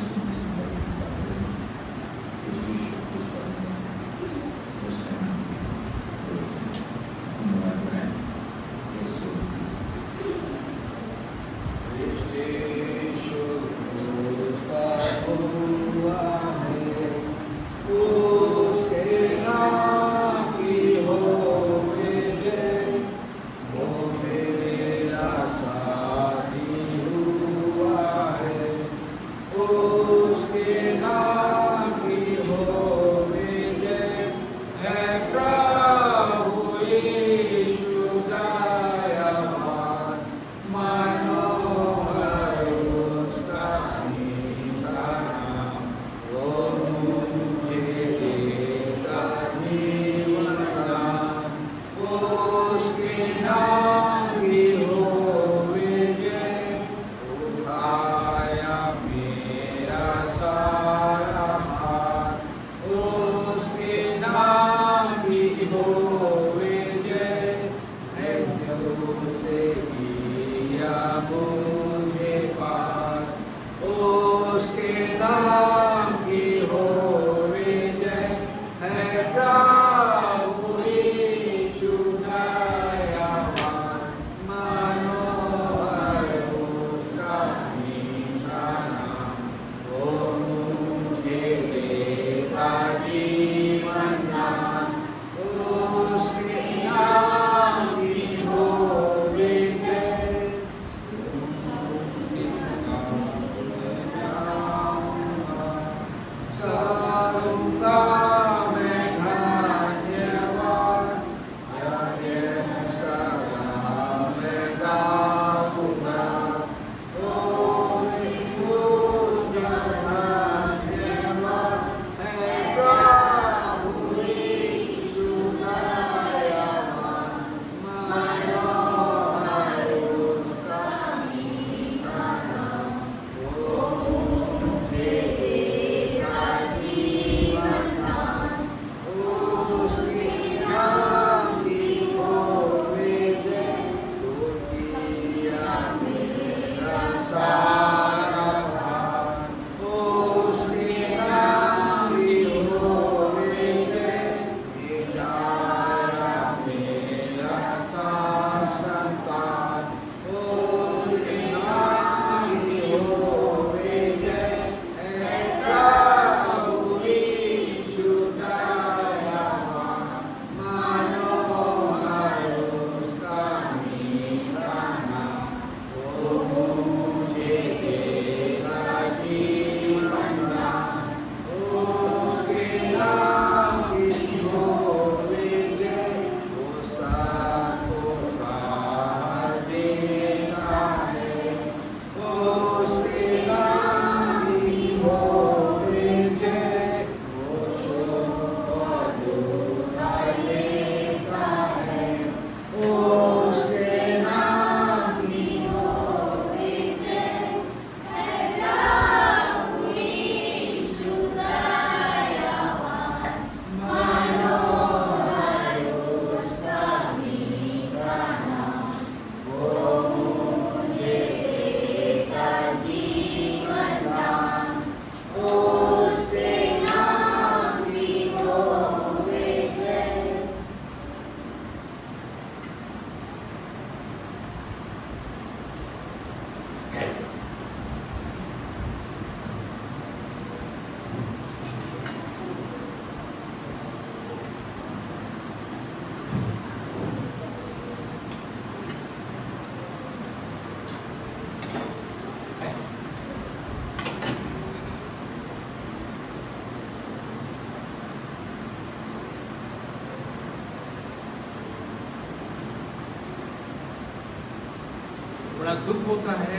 Speaker 9: बड़ा दुख होता है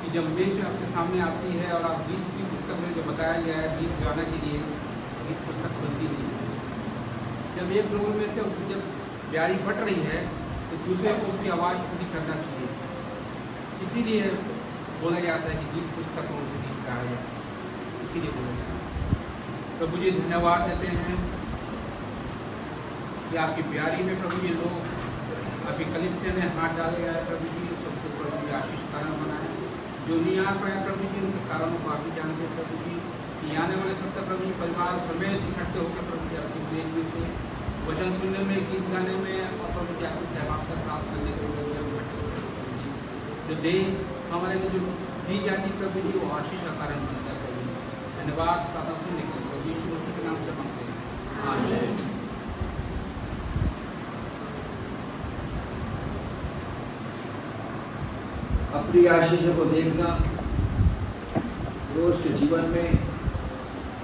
Speaker 9: कि जब मेज आपके सामने आती है और आप गीत की पुस्तक में जो बताया गया है गीत गाने के लिए, गीत पुस्तक खुलती नहीं है। जब एक लोगों में जब ब्यारी बट रही है तो दूसरे को उसकी आवाज़ पूरी करना चाहिए, इसीलिए बोला जाता है कि गीत पुस्तकों से गीत गाया जाए, इसीलिए बोला जाता है। प्रभु जी धन्यवाद देते हैं कि आपकी प्यारी में प्रभु जी लोग आपकी कलिसिया में हाथ डाले गए प्रभु जी, सबको प्रभु जी आशीष कारण बनाए। जो नहीं आ पाए प्रभु जी उनके कारणों को आप ही जानते हैं प्रभु जी, कि आने वाले सप्ताह प्रभु जी परिवार समेत इकट्ठे होकर प्रभु जी आपकी मेज में से वचन सुनने में, गीत गाने में और प्रभु जी आपकी सहभागिता प्राप्त करने के लिए इकट्ठे होकर प्रभु जी जो दे हमारे लिए जो दी जाती प्रभु जी वो आशीष का कारण बनता है प्रभु जी। धन्यवाद प्रार्थना सुनने के लिए प्रभु यीशु मसीह के नाम से मांगते हैं, आमीन।
Speaker 1: अपनी आशीषों को देखना रोज के जीवन में,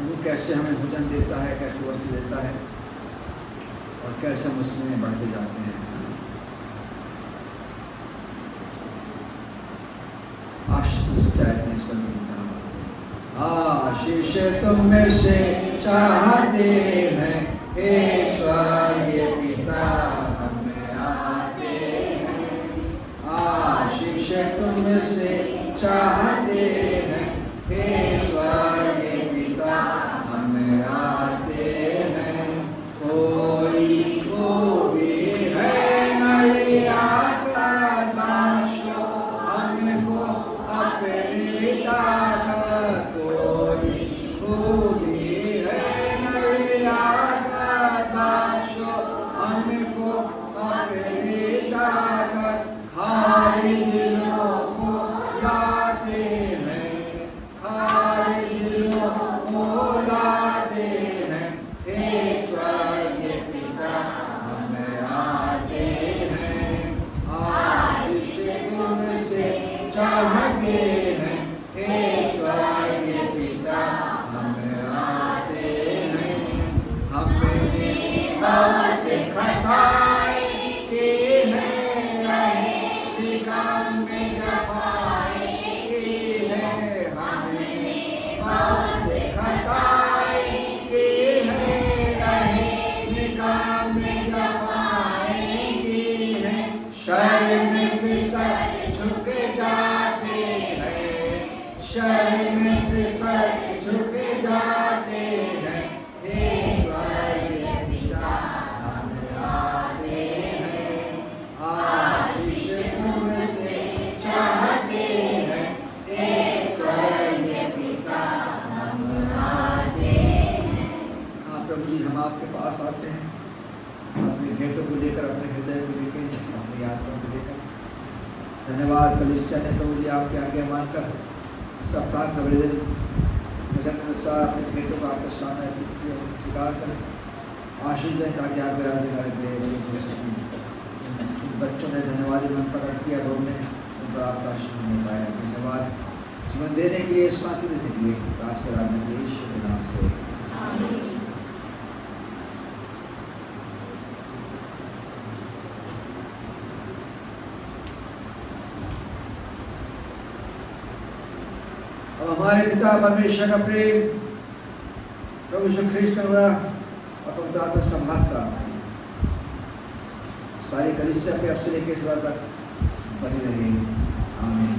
Speaker 1: वो कैसे हमें भोजन देता है, कैसे वस्तु देता है और कैसे हम उसमें बढ़ते जाते हैं। आशीष चाहते हैं ईश्वर में, आशीष तुम में से चाहते हैं हे स्वर्गीय पिता, हमें आते हैं। आशीष तुम में से चाहते हैं हे स्वर्गीय पिता, हमें आते हैं। कोई कोई है नरिया का दासो, हमको अपनी ताकत, कोई कोई है नरिया का दासो, हमको अपनी ताकत। हारी दिलों को लाते हैं, हारी दिलों को लाते हैं हे स्वर्गीय पिता, हमें आते हैं। आशीष तुमसे चाहते हैं हे स्वर्गीय पिता, हमें आते हैं। हमने बहुत खताएं की हैं, रहे काम में जफाएं की हैं। हमने बहुत खताएं की हैं, रहे काम में जफाएं की हैं। शर्म से सर झुक जाते हैं, शर्म से सर झुक जाते हैं हे स्वर्गीय पिता, हमें आते हैं। आशीष तुमसे चाहते हैं हे स्वर्गीय पिता, हम आते हैं। हाँ प्रभु जी, हम आपके पास आते हैं अपने भेंटों को लेकर, अपने हृदय को लेकर, अपनी आत्मा को लेकर। धन्यवाद कलिसिया ने प्रभु जी आपके आगे मानकर सप्ताह का दिन वचन अनुसार अपने भेंटों को आपके सामने स्वीकार करें। आशीष दें ताकि आपके राज्य हो सकें। बच्चों ने धन्यवाद मन प्रकट किया, लोग ने उन पर आपका आशीष मिल पाया। धन्यवाद जीवन देने के लिए, सांस देने के लिए, आज के राज्य के यीशु के नाम से आमीन। अब हमारे पिता परमेश्वर का प्रेम, प्रभु यीशु ख्रीष्ट का और पवित्र आत्मा संभाग का सारी कलीसिया पे अब से लेकर सदा तक बनी रहे, आमीन।